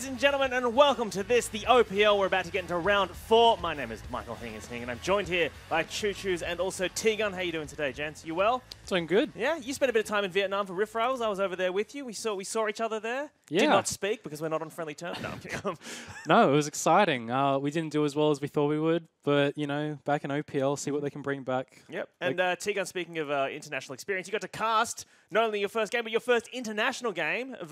ladies and gentlemen, and welcome to this, the OPL. We're about to get into round 4. My name is Michael Hing, and I'm joined here by Choo Choos and also T-Gun. How you doing today, gents? You well? Doing good. Yeah, you spent a bit of time in Vietnam for Riff Rails. I was over there with you. We saw each other there. Yeah. Did not speak because we're not on friendly terms. No, I'm kidding. No, it was exciting. We didn't do as well as we thought we would, but, you know, back in OPL, see what they can bring back. Yep. And T-Gun, speaking of international experience, you got to cast not only your first game, but your first international game. A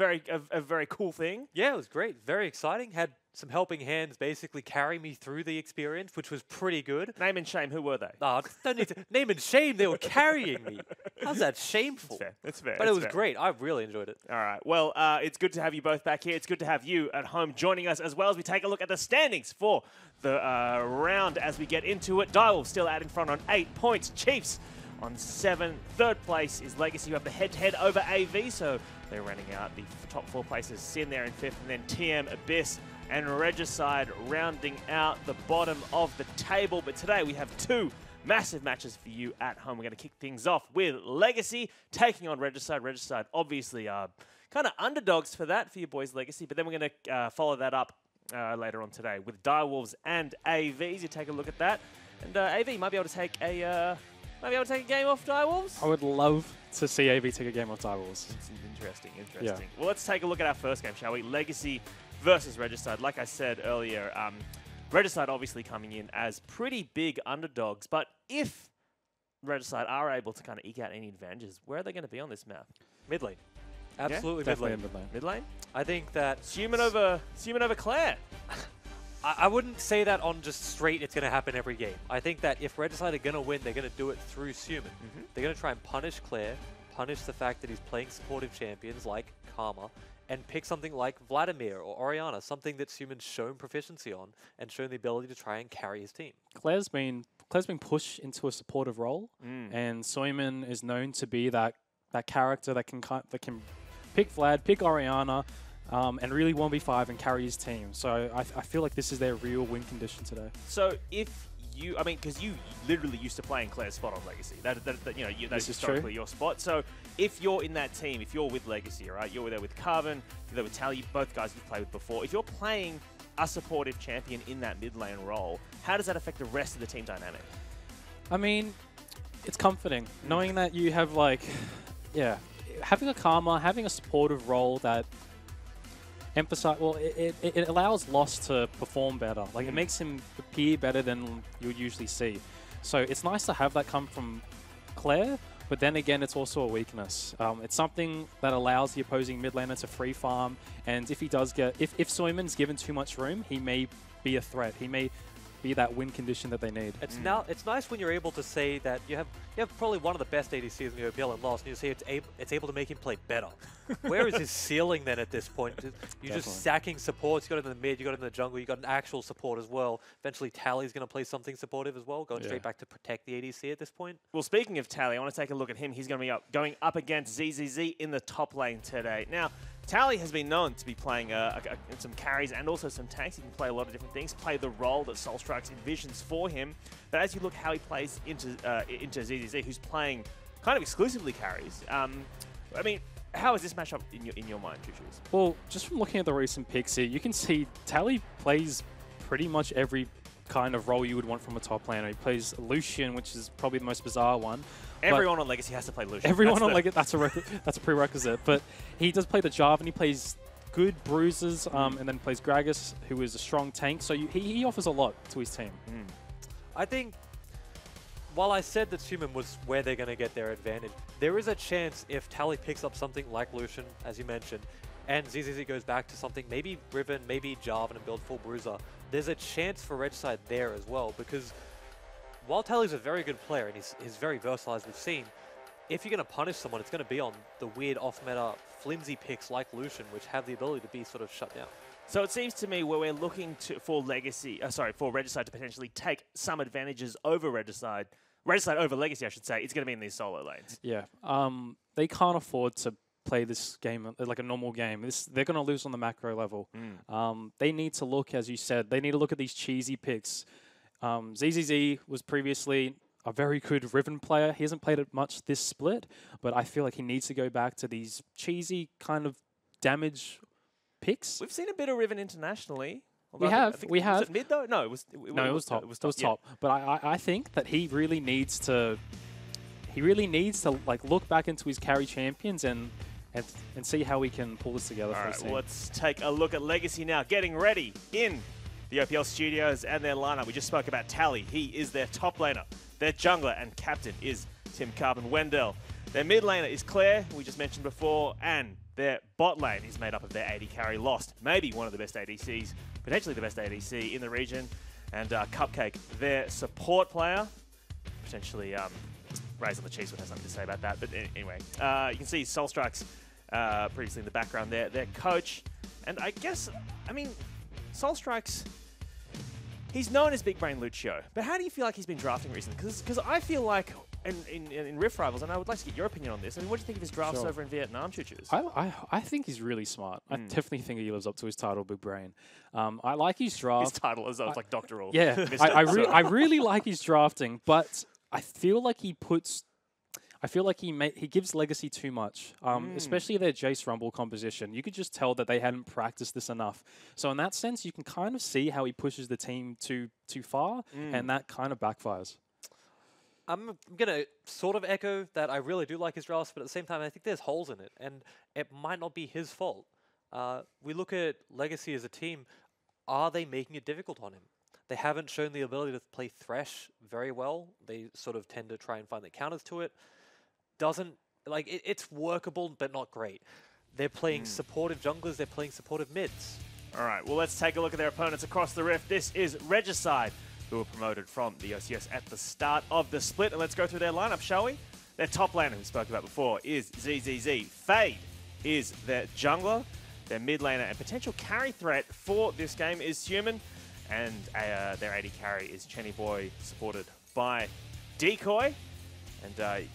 very cool thing. Yeah, it was great. Very exciting. Had some helping hands basically carry me through the experience, which was pretty good. Name and shame, who were they? Oh, don't need to name and shame. They were carrying me. How's that shameful? It's fair. But it was great. I really enjoyed it. All right. Well, it's good to have you both back here. It's good to have you at home joining us as well as we take a look at the standings for the round as we get into it. Direwolf still out in front on 8 points. Chiefs on 7. Third place is Legacy, who have the head-to-head over AV, so they're running out the top 4 places. Sin there in 5th, and then TM, Abyss, and Regicide rounding out the bottom of the table. But today we have 2 massive matches for you at home. We're going to kick things off with Legacy taking on Regicide. Regicide obviously are kind of underdogs for that, for your boys Legacy, but then we're going to follow that up later on today with Direwolves and AVs. You take a look at that, and AV might be able to take a game off Direwolves. I would love to see AV take a game off Direwolves. Interesting. Yeah. Well, let's take a look at our first game, shall we? Legacy versus Regicide. Like I said earlier, Regicide obviously coming in as pretty big underdogs, but if Regicide are able to kind of eke out any advantages, where are they going to be on this map? Mid lane. Absolutely Definitely mid lane. Mid lane? I think that... Human over Claire. I wouldn't say that on just straight it's going to happen every game. I think that if Regicide are going to win, they're going to do it through Suman. They're going to try and punish Claire, punish the fact that he's playing supportive champions like Karma, and pick something like Vladimir or Orianna, something that Suman's shown proficiency on and shown the ability to try and carry his team. Claire's been pushed into a supportive role, and Soyman is known to be that character that can pick Vlad, pick Orianna, and really 1v5 and carry his team. So I feel like this is their real win condition today. So if you, I mean, because you literally used to play in Claire's spot on Legacy. That's historically your spot. So if you're in that team, if you're with Legacy, right, you're there with Carvin, you're there with Tally, both guys you've played with before. If you're playing a supportive champion in that mid lane role, how does that affect the rest of the team dynamic? I mean, it's comforting knowing that you have having a Karma, having a supportive role that it allows Lost to perform better. Like, it makes him appear better than you'll usually see. So it's nice to have that come from Claire, but then again, it's also a weakness. It's something that allows the opposing mid laner to free farm, and if he does if Soyman's given too much room, he may be a threat. He may be that win condition that they need. It's nice when you're able to say that you have probably one of the best ADCs in the OPL and Lost, and you say it's able to make him play better. Where is his ceiling then at this point? You're just sacking supports. You got it in the mid, you got it in the jungle, you got an actual support as well. Eventually Tally's going to play something supportive as well, going straight back to protect the ADC at this point. Well, speaking of Tally, I want to take a look at him. He's going to be going up against ZZZ in the top lane today. Now, Tally has been known to be playing some carries and also some tanks. He can play a lot of different things, play the role that Soul Strikes envisions for him. But as you look how he plays into ZZZ, who's playing kind of exclusively carries, I mean, how is this matchup in your mind, Choo Choos? Well, just from looking at the recent picks here, you can see Tally plays pretty much every kind of role you would want from a top laner. He plays Lucian, which is probably the most bizarre one. Everyone on Legacy has to play Lucian. Everyone on Legacy, that's a prerequisite. But he does play the Jarvan. He plays good bruisers, and then plays Gragas, who is a strong tank. So he offers a lot to his team. I think, while I said that Suman was where they're going to get their advantage, there is a chance if Tally picks up something like Lucian, as you mentioned, and ZZZ goes back to something, maybe Riven, maybe Jarvan, and build full bruiser, there's a chance for Regicide there as well, because while Tally's a very good player, and he's very versatile as we've seen, if you're going to punish someone, it's going to be on the weird off-meta flimsy picks like Lucian, which have the ability to be sort of shut down. So it seems to me where we're looking for Regicide to potentially take some advantages over Regicide over Legacy, I should say, it's going to be in these solo lanes. Yeah. They can't afford to play this game like a normal game. They're going to lose on the macro level. They need to look, as you said, they need to look at these cheesy picks. ZZZ was previously a very good Riven player. He hasn't played it much this split, but I feel like he needs to go back to these cheesy kind of damage picks. We've seen a bit of Riven internationally. We have. Was it mid though? No, it was top. It was It was top. But I think that he really needs to like look back into his carry champions and see how we can pull this together for his team. Well, let's take a look at Legacy now. Getting ready in the OPL studios and their lineup. We just spoke about Tally. He is their top laner. Their jungler and captain is Tim Carbon-Wendell. Their mid laner is Claire, we just mentioned before, and their bot lane is made up of their AD carry Lost, maybe one of the best ADCs, potentially the best ADC in the region, and Cupcake, their support player, potentially Raise on the Chiefs would have something to say about that, but anyway, you can see Soulstrike's previously in the background there, their coach, and I guess, I mean, Soulstrike's, he's known as Big Brain Lucio, but how do you feel like he's been drafting recently? Because I feel like in Rift Rivals, and I would like to get your opinion on this. I mean, what do you think of his drafts over in Vietnam, Choo-Choos? I think he's really smart. I definitely think he lives up to his title, Big Brain. I like his draft. His title is like Dr. All. Yeah, I really like his drafting, but I feel like he gives Legacy too much, especially their Jace Rumble composition. You could just tell that they hadn't practiced this enough. So in that sense, you can kind of see how he pushes the team too far, and that kind of backfires. I'm going to sort of echo that I really do like his drafts, but at the same time, I think there's holes in it, and it might not be his fault. We look at Legacy as a team. Are they making it difficult on him? They haven't shown the ability to play Thresh very well. They sort of tend to try and find the counters to it. It's workable, but not great. They're playing supportive junglers. They're playing supportive mids. All right, well, let's take a look at their opponents across the Rift. This is Regicide, who were promoted from the OCS at the start of the split. And let's go through their lineup, shall we? Their top laner, who we spoke about before, is ZZZ. Fade is their jungler. Their mid laner and potential carry threat for this game is Human. And their AD carry is Chenny Boy, supported by Decoy. And you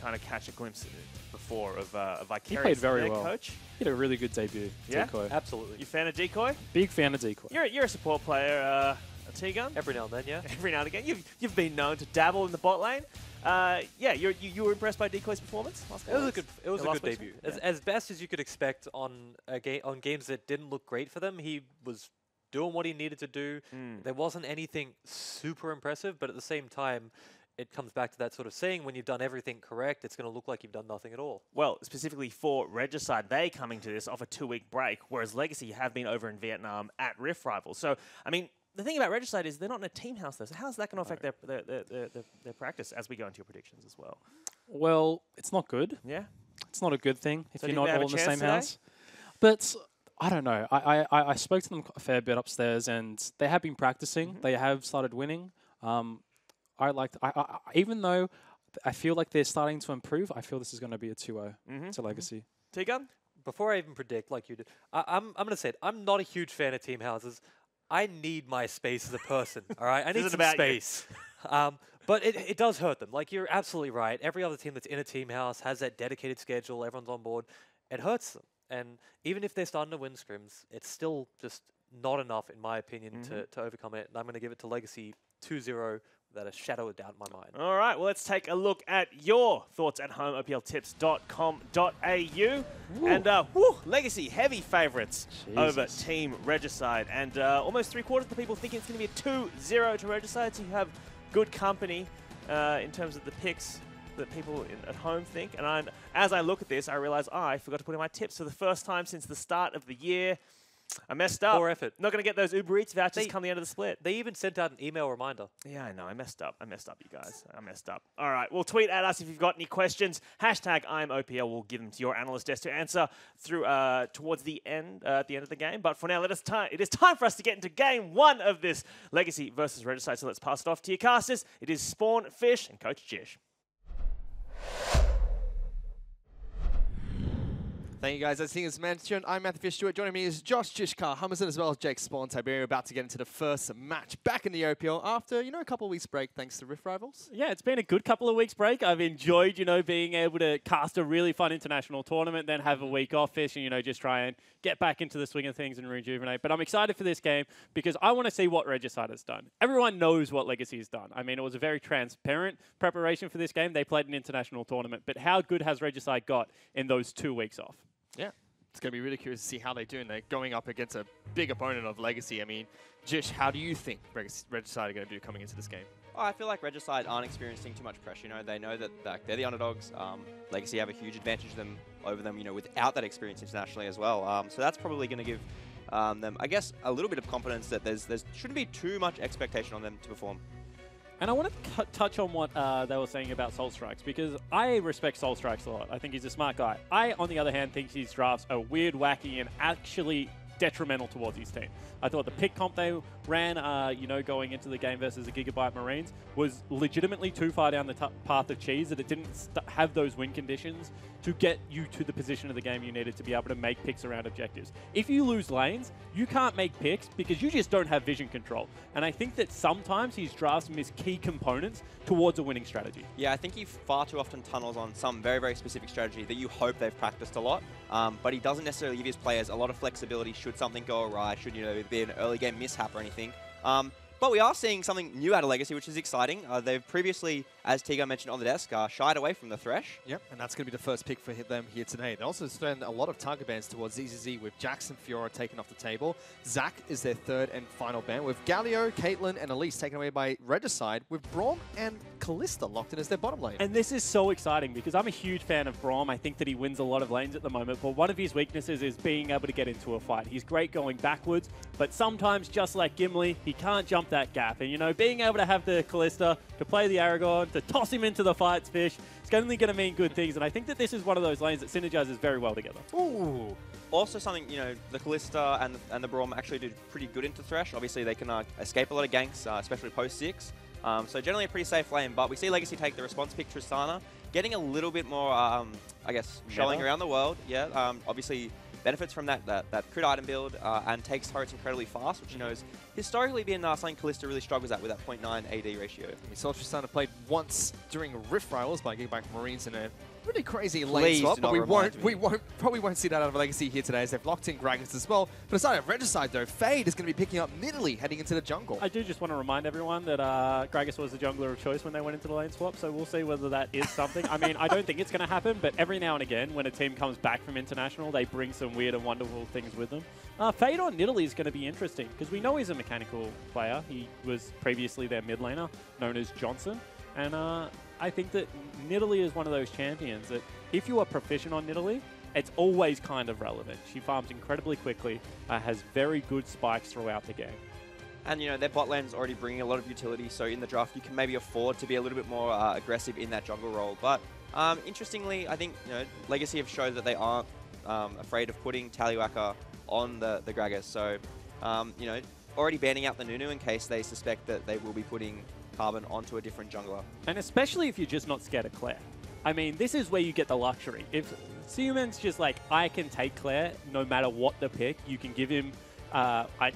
kind of catch a glimpse before of Vicarious. He played very well. Coach. He had a really good debut, Yeah? Decoy. Absolutely. You a fan of Decoy? Big fan of Decoy. You're a support player, T-Gun? Every now and then, yeah. Every now and again. You've been known to dabble in the bot lane. Yeah, you were impressed by Decoy's performance? It was a good debut. Yeah. As best as you could expect on games that didn't look great for them, he was doing what he needed to do. There wasn't anything super impressive, but at the same time, it comes back to that sort of saying, when you've done everything correct, it's going to look like you've done nothing at all. Well, specifically for Regicide, they coming to this off a 2-week break, whereas Legacy have been over in Vietnam at Rift Rivals. So, I mean, the thing about Regicide is they're not in a team house, though. So how is that going to affect their practice as we go into your predictions as well? Well, it's not good. Yeah? It's not a good thing if So you're do you not think all they in the have a same chance house. But I don't know. I spoke to them a fair bit upstairs, and they have been practicing. They have started winning. Even though I feel like they're starting to improve, I feel this is going to be a 2-0 to Legacy. T-Gun? Before I even predict, like you did, I'm going to say it. I'm not a huge fan of team houses. I need my space as a person, all right? I need some space. But it does hurt them. Like, you're absolutely right. Every other team that's in a team house has that dedicated schedule. Everyone's on board. It hurts them. And even if they're starting to win scrims, it's still just not enough, in my opinion, to overcome it. And I'm going to give it to Legacy 2-0 without a shadow of doubt in my mind. All right, well, let's take a look at your thoughts at home, opltips.com.au. And, Legacy, heavy favourites over Team Regicide. And almost 3/4 of the people think it's going to be a 2-0 to Regicide, so you have good company in terms of the picks that people at home think. And as I look at this, I realise I forgot to put in my tips for the first time since the start of the year. I messed up. Poor effort. Not going to get those Uber Eats vouchers come the end of the split. They even sent out an email reminder. Yeah, I know. I messed up. You guys. I messed up. All right. Well, tweet at us if you've got any questions. #IamOPL. We'll give them to your analyst desk to answer through towards the end, at the end of the game. But for now, it is time for us to get into game 1 of this Legacy versus Regicide. So let's pass it off to your casters. It is Spawn, Fish, and Coach Jish. Thank you guys. As Singers mentioned, I'm Matthew Fish Stewart. Joining me is Josh Jishkar Hummerson as well as Jake Spawn. Tiberia about to get into the first match back in the OPL after, a couple of weeks break thanks to Rift Rivals. Yeah, it's been a good couple of weeks break. I've enjoyed, being able to cast a really fun international tournament, then have a week off, Fish, and, just try and get back into the swing of things and rejuvenate. But I'm excited for this game because I want to see what Regicide has done. Everyone knows what Legacy has done. I mean, it was a very transparent preparation for this game. They played an international tournament. But how good has Regicide got in those 2 weeks off? Yeah. it's going to be really curious to see how they do. And they're going up against a big opponent of Legacy. I mean, Jish, how do you think Regicide are going to do coming into this game? Oh, I feel like Regicide aren't experiencing too much pressure. You know, they know that they're the underdogs. Legacy have a huge advantage over them, you know, without that experience internationally as well. So that's probably going to give them, I guess, a little bit of confidence that there shouldn't be too much expectation on them to perform. And I want to touch on what they were saying about Soul Strikes, because I respect Soul Strikes a lot. I think he's a smart guy. I, on the other hand, think his drafts are weird, wacky, and actually detrimental towards his team. I thought the pick comp they ran, you know, going into the game versus the Gigabyte Marines was legitimately too far down the path of cheese that it didn't have those win conditions to get you to the position of the game you needed to be able to make picks around objectives. If you lose lanes, you can't make picks because you just don't have vision control. And I think that sometimes his drafts miss key components towards a winning strategy. Yeah, I think he far too often tunnels on some very, very specific strategy that you hope they've practiced a lot, but he doesn't necessarily give his players a lot of flexibility should something go awry, should, you know, be an early game mishap or anything. But we are seeing something new out of Legacy, which is exciting. They've previously, as Tiga mentioned on the desk, shied away from the Thresh. Yep, and that's going to be the first pick for them here today. They also spend a lot of target bans towards ZZZ with Jackson Fiora taken off the table. Zac is their third and final ban, with Galio, Caitlyn, and Elise taken away by Regicide, with Braum and Callista locked in as their bottom lane. And this is so exciting because I'm a huge fan of Braum. I think that he wins a lot of lanes at the moment, but one of his weaknesses is being able to get into a fight. He's great going backwards, but sometimes, just like Gimli, he can't jump that gap. And, you know, being able to have the Callista, to play the Aragorn, to toss him into the fights fish, it's only going to mean good things. And I think that this is one of those lanes that synergizes very well together. Ooh. Also something, you know, the Callista and the Braum actually did pretty good into Thresh. Obviously, they can escape a lot of ganks, especially post-6. So generally a pretty safe lane, but we see Legacy take the response pick Tristana, getting a little bit more, I guess, showing around the world. Yeah, obviously benefits from that crit item build and takes turrets incredibly fast, which, you know, has historically been something Callista really struggles at with that 0.9 AD ratio. We saw Tristana played once during Rift Rivals by Gigabyte Marines in a really crazy lane swap, but we probably won't see that out of Legacy here today as they've locked in Gragas as well. But aside of Regicide though, Fade is going to be picking up Nidalee heading into the jungle. I do just want to remind everyone that Gragas was the jungler of choice when they went into the lane swap, so we'll see whether that is something. I mean, I don't think it's going to happen, but every now and again when a team comes back from International, they bring some weird and wonderful things with them. Fade on Nidalee is going to be interesting because we know he's a mechanical player. He was previously their mid laner, known as Johnson, and I think that Nidalee is one of those champions that if you are proficient on Nidalee, it's always kind of relevant. She farms incredibly quickly, has very good spikes throughout the game. And, you know, their bot lane's already bringing a lot of utility, so in the draft you can maybe afford to be a little bit more aggressive in that jungle role. But interestingly, I think, you know, Legacy have showed that they aren't afraid of putting Tallywacker on the Gragas. So, you know, already banning out the Nunu in case they suspect that they will be putting Carbon onto a different jungler. And especially if you're just not scared of Claire. I mean, this is where you get the luxury. If Seaman's just like, I can take Claire no matter what the pick, you can give him,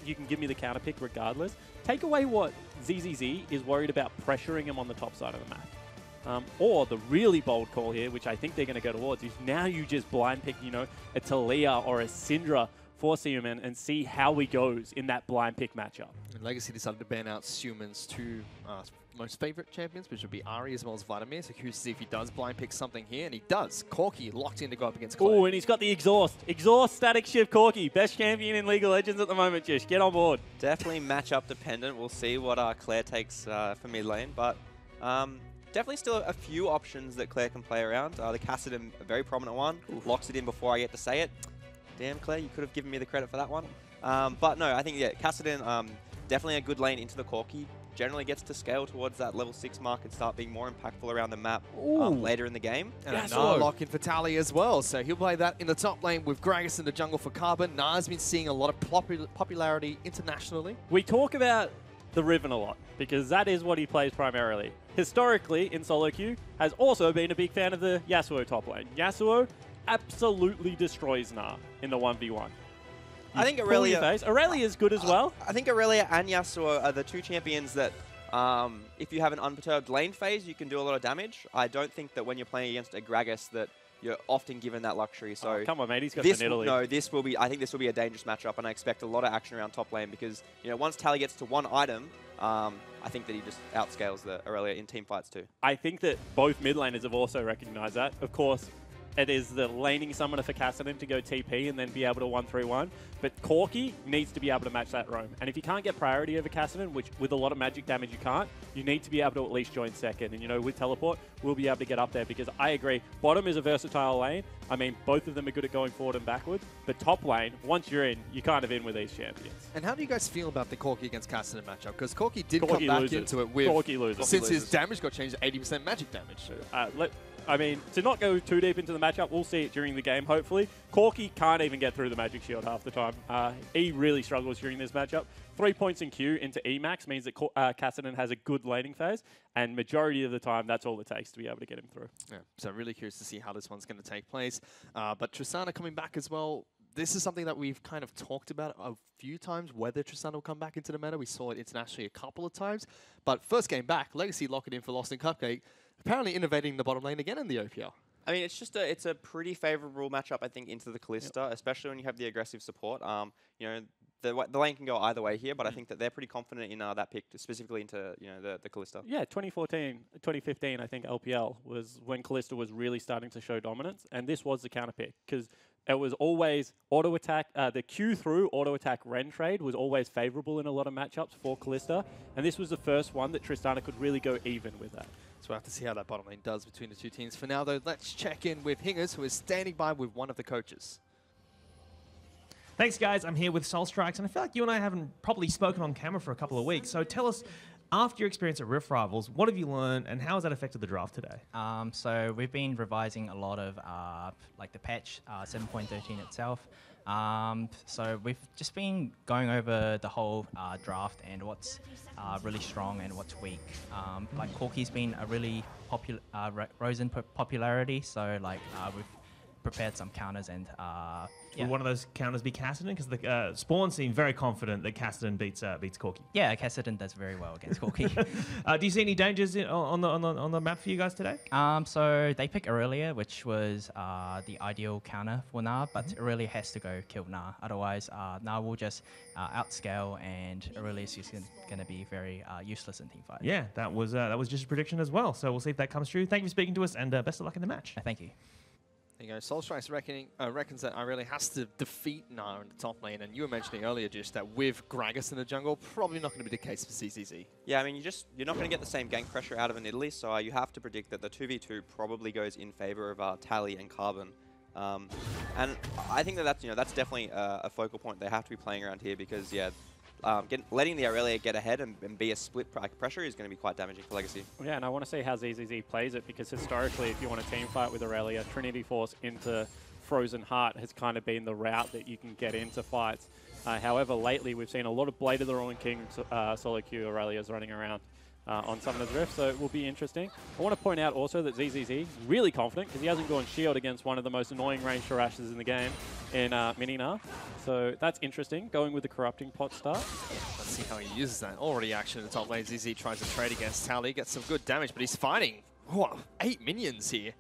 you can give me the counter pick regardless. Take away what ZZZ is worried about pressuring him on the top side of the map. Or the really bold call here, which I think they're going to go towards, is now you just blind pick, you know, a Talia or a Syndra for Seaman and see how he goes in that blind pick matchup. And Legacy decided to ban out Seaman's two most favorite champions, which would be Ahri as well as Vladimir. So curious to see if he does blind pick something here, and he does. Corki locked in to go up against Claire. Oh, and he's got the exhaust. Exhaust static shift Corki. Best champion in League of Legends at the moment, Jish. Get on board. Definitely matchup dependent. We'll see what Claire takes for mid lane, but definitely still a few options that Claire can play around. The Kassadin, a very prominent one. Oof. Locks it in before I get to say it. Damn, Claire, you could have given me the credit for that one. But no, I think, yeah, Kassadin, definitely a good lane into the Corki. Generally gets to scale towards that level 6 mark and start being more impactful around the map later in the game. And another lock in for Tally as well. So he'll play that in the top lane with Gragas in the jungle for Carbon. Na's been seeing a lot of popularity internationally. We talk about the Riven a lot because that is what he plays primarily. Historically, in solo queue, has also been a big fan of the Yasuo top lane. Yasuo absolutely destroys Na in the 1v1. I think Aurelia is good as well. I think Aurelia and Yasuo are the two champions that, if you have an unperturbed lane phase, you can do a lot of damage. I don't think that when you're playing against a Gragas that you're often given that luxury. So come on, mate, he's got the Nidalee. No, this will be. I think this will be a dangerous matchup, and I expect a lot of action around top lane because, you know, once Tally gets to one item, I think that he just outscales the Aurelia in team fights too. I think that both mid laners have also recognized that. Of course, it is the laning summoner for Kassadin to go TP and then be able to 1-3-1. But Corki needs to be able to match that roam. And if you can't get priority over Kassadin, which with a lot of magic damage you can't, you need to be able to at least join second. And, you know, with teleport, we'll be able to get up there because I agree, bottom is a versatile lane. I mean, both of them are good at going forward and backward. But top lane, once you're in, you're kind of in with these champions. And how do you guys feel about the Corki against Kassadin matchup? Because Corki did Corki come back loses. into it with... Corki loses. Since his damage got changed to 80% magic damage. I mean, to not go too deep into the matchup, we'll see it during the game, hopefully. Corki can't even get through the magic shield half the time. E really struggles during this matchup. 3 points in Q into E max means that Kassadin has a good laning phase, and majority of the time, that's all it takes to be able to get him through. Yeah, so really curious to see how this one's going to take place. But Tristana coming back as well. This is something that we've kind of talked about a few times, whether Tristana will come back into the meta. We saw it internationally a couple of times. But first game back, Legacy lock it in for Lost in Cupcake. Apparently innovating the bottom lane again in the OPL. I mean, it's a pretty favorable matchup, I think, into the Callista, especially when you have the aggressive support. You know, the lane can go either way here, but I think that they're pretty confident in that pick, specifically into, you know, the Callista. Yeah, 2014, 2015, I think LPL was when Callista was really starting to show dominance, and this was the counter pick because it was always auto attack. The Q through auto attack Ren trade was always favorable in a lot of matchups for Callista, and this was the first one that Tristana could really go even with that. So we'll have to see how that bottom lane does between the two teams. For now, though, let's check in with Hingers, who is standing by with one of the coaches. Thanks, guys. I'm here with Soul Strikes, and I feel like you and I haven't probably spoken on camera for a couple of weeks. So tell us, after your experience at Rift Rivals, what have you learned, and how has that affected the draft today? So we've been revising a lot of like the patch 7.13 itself. So we've just been going over the whole draft and what's really strong and what's weak. Like Corki's been a really rose in popularity, so like we've prepared some counters and Will one of those counters be Kassadin? Because the Spawn seem very confident that Kassadin beats Corki. Yeah, Kassadin does very well against Corki. Do you see any dangers on the map for you guys today? So they picked Aurelia, which was the ideal counter for Na, but Aurelia has to go kill Na. Otherwise, Na will just outscale, and Aurelia's just going to be very useless in teamfight. Yeah, that was just a prediction as well. So we'll see if that comes true. Thank you for speaking to us, and best of luck in the match. Thank you. There you go. Soul Strikes reckons that Aurelia has to defeat Na in the top lane, and you were mentioning earlier, Jish, that with Gragas in the jungle, probably not going to be the case for ZZZ. Yeah, I mean, you're not going to get the same gank pressure out of an Italy, so you have to predict that the 2v2 probably goes in favor of Tally and Carbon. And I think that's definitely a focal point they have to be playing around here because, yeah, letting the Aurelia get ahead and be a split pressure is going to be quite damaging for Legacy. Yeah, and I want to see how ZZZ plays it because historically, if you want to team fight with Aurelia, Trinity Force into Frozen Heart has kind of been the route that you can get into fights. However, lately we've seen a lot of Blade of the Ruined King solo queue Aurelias running around on Summoner's Rift, so it will be interesting. I want to point out also that ZZZ really confident because he hasn't gone shield against one of the most annoying ranged Harashers in the game in Minina. So that's interesting, going with the Corrupting Pot start. Let's see how he uses that. Already action in the top lane. ZZ tries to trade against Tally, gets some good damage, but he's fighting, what, 8 minions here.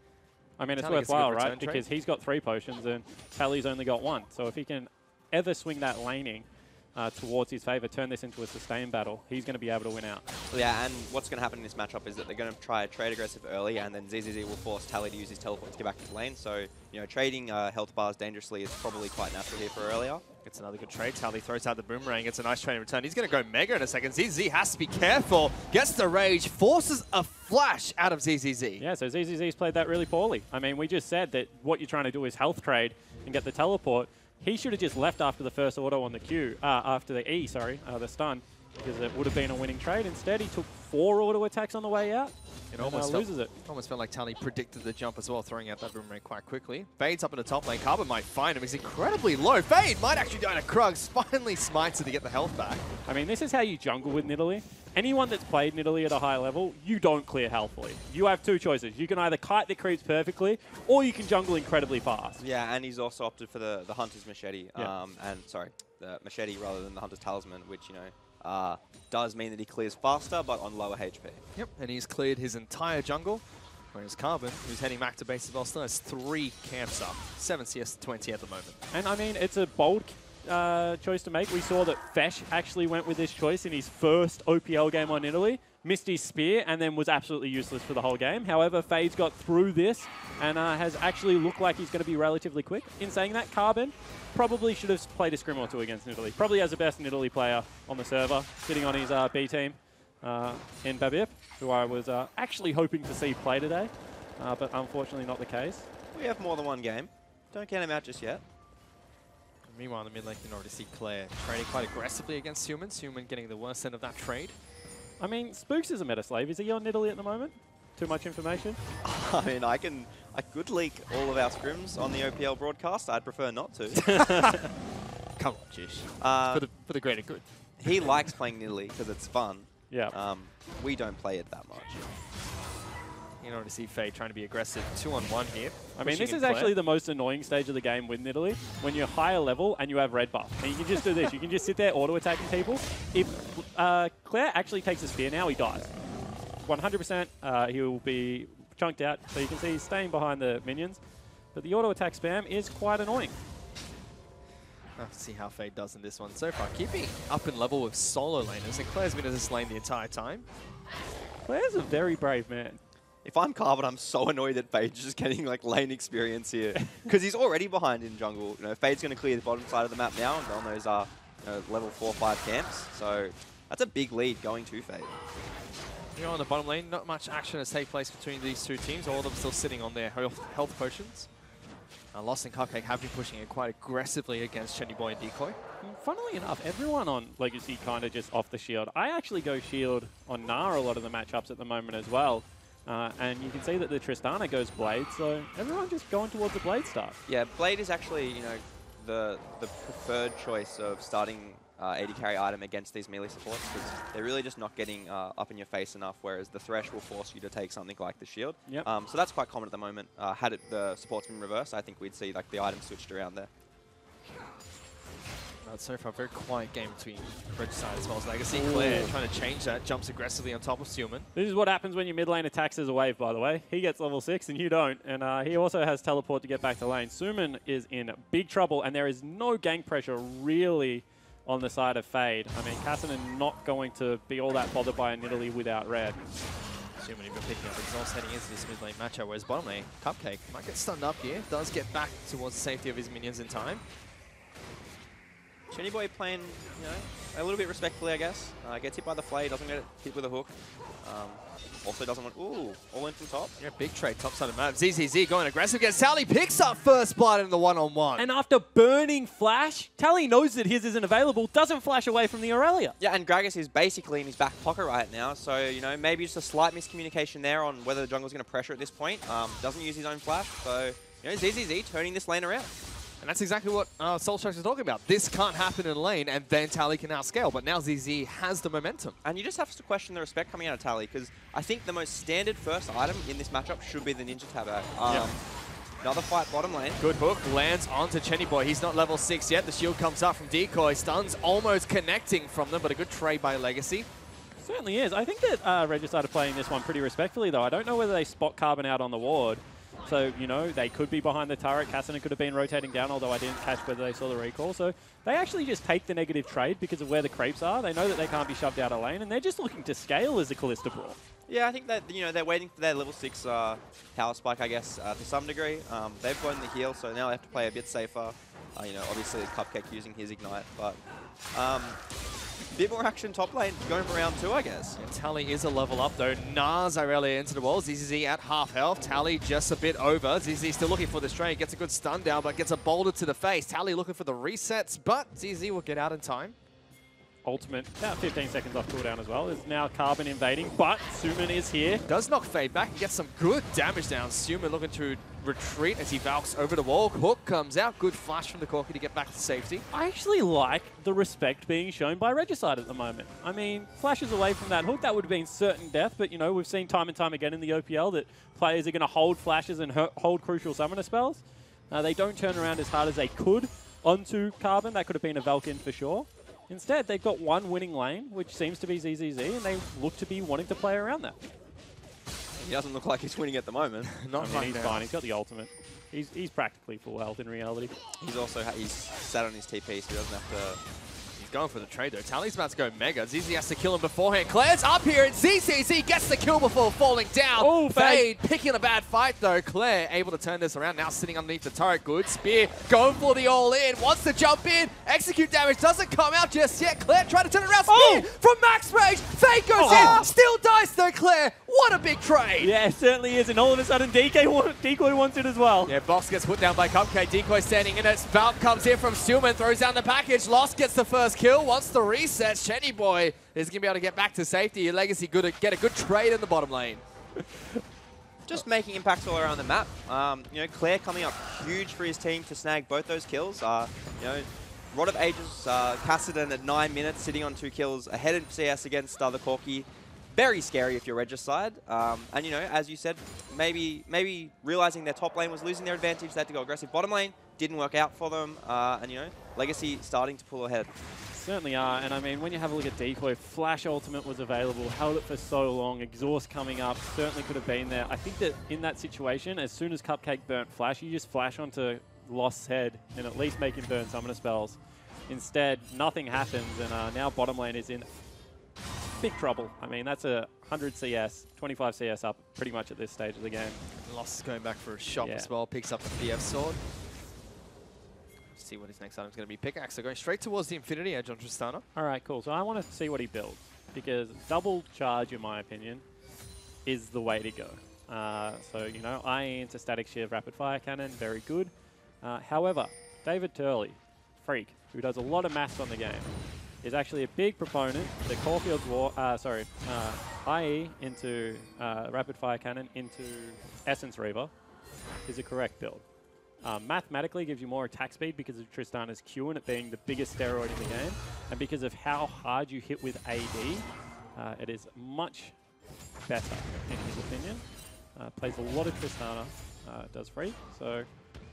I mean, it's Tally gets a worthwhile, good right? return Because trade. he's got 3 potions and Tally's only got 1. So if he can ever swing that laning towards his favor, turn this into a sustained battle, he's going to be able to win out. Yeah, and what's going to happen in this matchup is that they're going to try trade aggressive early, and then ZZZ will force Tally to use his teleport to get back into lane. So, you know, trading health bars dangerously is probably quite natural here for earlier. Gets another good trade. Tally throws out the boomerang. It's a nice trade in return. He's going to go Mega in a second. ZZ has to be careful. Gets the rage. Forces a flash out of ZZZ. Yeah, so ZZZ's played that really poorly. I mean, we just said that what you're trying to do is health trade and get the teleport. He should have just left after the first auto on the Q, after the E, sorry, the stun, because it would have been a winning trade. Instead, he took 4 auto attacks on the way out. It and, almost loses it. Almost felt like Tally predicted the jump as well, throwing out that boomerang quite quickly. Fade's up in the top lane. Carbon might find him. He's incredibly low. Fade might actually die to Krugs. Finally smites it to get the health back. I mean, this is how you jungle with Nidalee. Anyone that's played Nidalee at a high level, you don't clear healthfully. You have 2 choices. You can either kite the creeps perfectly, or you can jungle incredibly fast. Yeah, and he's also opted for the Hunter's Machete, Yeah. the Machete rather than the Hunter's Talisman, which, you know, does mean that he clears faster, but on lower HP. Yep, and he's cleared his entire jungle. Whereas Carbon, who's heading back to base as well, still has 3 camps up. 7 CS 20 at the moment. And I mean, it's a bold choice to make. We saw that Fesh actually went with this choice in his first OPL game on Italy, missed his spear and then was absolutely useless for the whole game. However, Fade's got through this and has actually looked like he's going to be relatively quick. In saying that, Carbon probably should have played a scrim or two against Nidalee. Probably has the best Nidalee player on the server, sitting on his B team in Babip, who I was actually hoping to see play today, but unfortunately not the case. We have more than one game. Don't count him out just yet. Meanwhile, in the mid lane, you can already see Claire trading quite aggressively against Human. Human getting the worst end of that trade. I mean, Spooks is a meta slave. Is he on Nidalee at the moment? Too much information? I mean, I could leak all of our scrims on the OPL broadcast. I'd prefer not to. Come on, Jish. For the greater good. He likes playing Nidalee because it's fun. Yeah. We don't play it that much. You can already see Fade trying to be aggressive 2-on-1 here. I mean, this is actually the most annoying stage of the game with Nidalee, when you're higher level and you have red buff. And you can just do this. You can just sit there auto-attacking people. If Claire actually takes a spear now, he dies. 100%, he will be chunked out. So you can see he's staying behind the minions. But the auto-attack spam is quite annoying. I'll have to see how Fade does in this one so far. Keeping up in level with solo laners, and Claire's been in this lane the entire time. Claire's a very brave man. If I'm Carbon, I'm so annoyed that Fade's just getting like lane experience here. Because he's already behind in jungle. You know, Fade's going to clear the bottom side of the map now and go on those level 4-5 camps. So that's a big lead going to Fade. You know, on the bottom lane, not much action has taken place between these two teams. All of them still sitting on their health potions. Lost and Cupcake have been pushing it quite aggressively against Chenny Boy and Decoy. Funnily enough, everyone on Legacy kind of just off the shield. I actually go shield on Gnar a lot of the matchups at the moment as well. And you can see that the Tristana goes Blade, so everyone just going towards the Blade start. Yeah, Blade is actually, you know, the preferred choice of starting AD carry item against these melee supports because they're really just not getting up in your face enough, whereas the Thresh will force you to take something like the shield. Yep. So that's quite common at the moment. Had the supports been reversed, I think we'd see like the items switched around there. So far, very quiet game between Regicide as well as Legacy. Claire trying to change that, jumps aggressively on top of Human. This is what happens when your mid lane attacks as a wave, by the way. He gets level 6 and you don't. And he also has teleport to get back to lane. Suman is in big trouble and there is no gank pressure really on the side of Fade. I mean, Cassidy not going to be all that bothered by a Nidalee without red. Human even picking up exhaust heading into this mid lane matchup, whereas bottom lane, Cupcake might get stunned up here. Does get back towards the safety of his minions in time. Chenny Boy playing, you know, a little bit respectfully, I guess. Gets hit by the flay, doesn't get hit with a hook. Also doesn't want, all in from top. Yeah, big trade top side of the map. ZZZ going aggressive, gets Tally, picks up first blood in the one-on-one. And after burning Flash, Tally knows that his isn't available, doesn't flash away from the Aurelia. Yeah, and Gragas is basically in his back pocket right now, so, you know, maybe just a slight miscommunication there on whether the jungle's going to pressure at this point. Doesn't use his own flash, so, you know, ZZZ turning this lane around. And that's exactly what Soulstrike is talking about. This can't happen in lane, and then Tally can outscale. But now ZZ has the momentum. And you just have to question the respect coming out of Tally, because I think the most standard first item in this matchup should be the Ninja Tabak. Another fight bottom lane. Good hook, lands onto Chenny Boy. He's not level 6 yet. The shield comes up from Decoy. Stuns almost connecting from them, but a good trade by Legacy. Certainly is. I think that Regicide are playing this one pretty respectfully, though. I don't know whether they spot Carbon out on the ward. So, you know, they could be behind the turret. Cassidy could have been rotating down, although I didn't catch whether they saw the recall. So they actually just take the negative trade because of where the creeps are. They know that they can't be shoved out of lane, and they're just looking to scale as a Kalista Brawl. Yeah, I think that, you know, they're waiting for their level 6 power spike, I guess, to some degree. They've gotten the heal, so now they have to play a bit safer. You know, obviously Cupcake using his Ignite, but bit more action top lane going for round 2, I guess. And Tally is a level up though. Nars Aurelia into the wall. ZZZ at half health. Tally just a bit over. ZZZ still looking for this trade. Gets a good stun down, but gets a boulder to the face. Tally looking for the resets, but ZZZ will get out in time. Ultimate, about 15 seconds off cooldown as well. Is now Carbon invading, but Suman is here. Does knock Fade back and gets some good damage down. Suman looking to retreat as he valks over the wall. Hook comes out. Good flash from the Corki to get back to safety. I actually like the respect being shown by Regicide at the moment. I mean, flashes away from that hook, that would have been certain death, but, you know, we've seen time and time again in the OPL that players are going to hold flashes and hold crucial summoner spells. They don't turn around as hard as they could onto Carbon. That could have been a Valken for sure. Instead, they've got one winning lane, which seems to be ZZZ, and they look to be wanting to play around that. He doesn't look like he's winning at the moment. I mean, he's fine. He's got the ultimate. He's practically full health in reality. He's also he's sat on his TP, so he doesn't have to going for the trade though. Tally's about to go mega. ZZ has to kill him beforehand. Claire's up here and ZZZ gets the kill before falling down. Oh, Fade picking a bad fight though. Claire able to turn this around. Now sitting underneath the turret. Good spear. Going for the all-in. Wants to jump in. Execute damage. Doesn't come out just yet. Claire trying to turn it around. Spear from max range. Fade goes in. Still dies though, Claire. What a big trade. Yeah, it certainly is. And all of a sudden, Decoy wants it as well. Yeah, Box gets put down by Cupcake. Decoy standing in it. Spout comes in from Stillman. Throws down the package. Lost gets the first kill. Wants the reset. Chenny Boy is going to be able to get back to safety. Your Legacy good to get a good trade in the bottom lane. Just making impacts all around the map. You know, Claire coming up huge for his team to snag both those kills. You know, Rod of Ages, Cassidy at 9 minutes, sitting on 2 kills ahead of CS against the Corki. Very scary if you're Regicide. And you know, as you said, maybe realizing their top lane was losing their advantage, they had to go aggressive. Bottom lane didn't work out for them. And you know, Legacy starting to pull ahead. Certainly are, and I mean, when you have a look at Decoy, Flash Ultimate was available, held it for so long, Exhaust coming up, certainly could have been there. I think that in that situation, as soon as Cupcake burnt Flash, you just flash onto Lost's head and at least make him burn Summoner spells. Instead, nothing happens, and now bottom lane is in big trouble. I mean, that's a 100 CS, 25 CS up pretty much at this stage of the game. Lost is going back for a shot as well. Picks up the PF sword. See what his next item is going to be. Pickaxe. So going straight towards the Infinity Edge on Tristana. All right, cool. So I want to see what he builds, because double charge, in my opinion, is the way to go. So, you know, IE into Static Shiv, Rapid Fire Cannon, very good. However, David Turley, freak, who does a lot of maths on the game, is actually a big proponent that Caulfield's IE into Rapid Fire Cannon into Essence Reaver is a correct build. Mathematically gives you more attack speed because of Tristana's Q and it being the biggest steroid in the game, and because of how hard you hit with AD, it is much better in his opinion. Plays a lot of Tristana, does free, so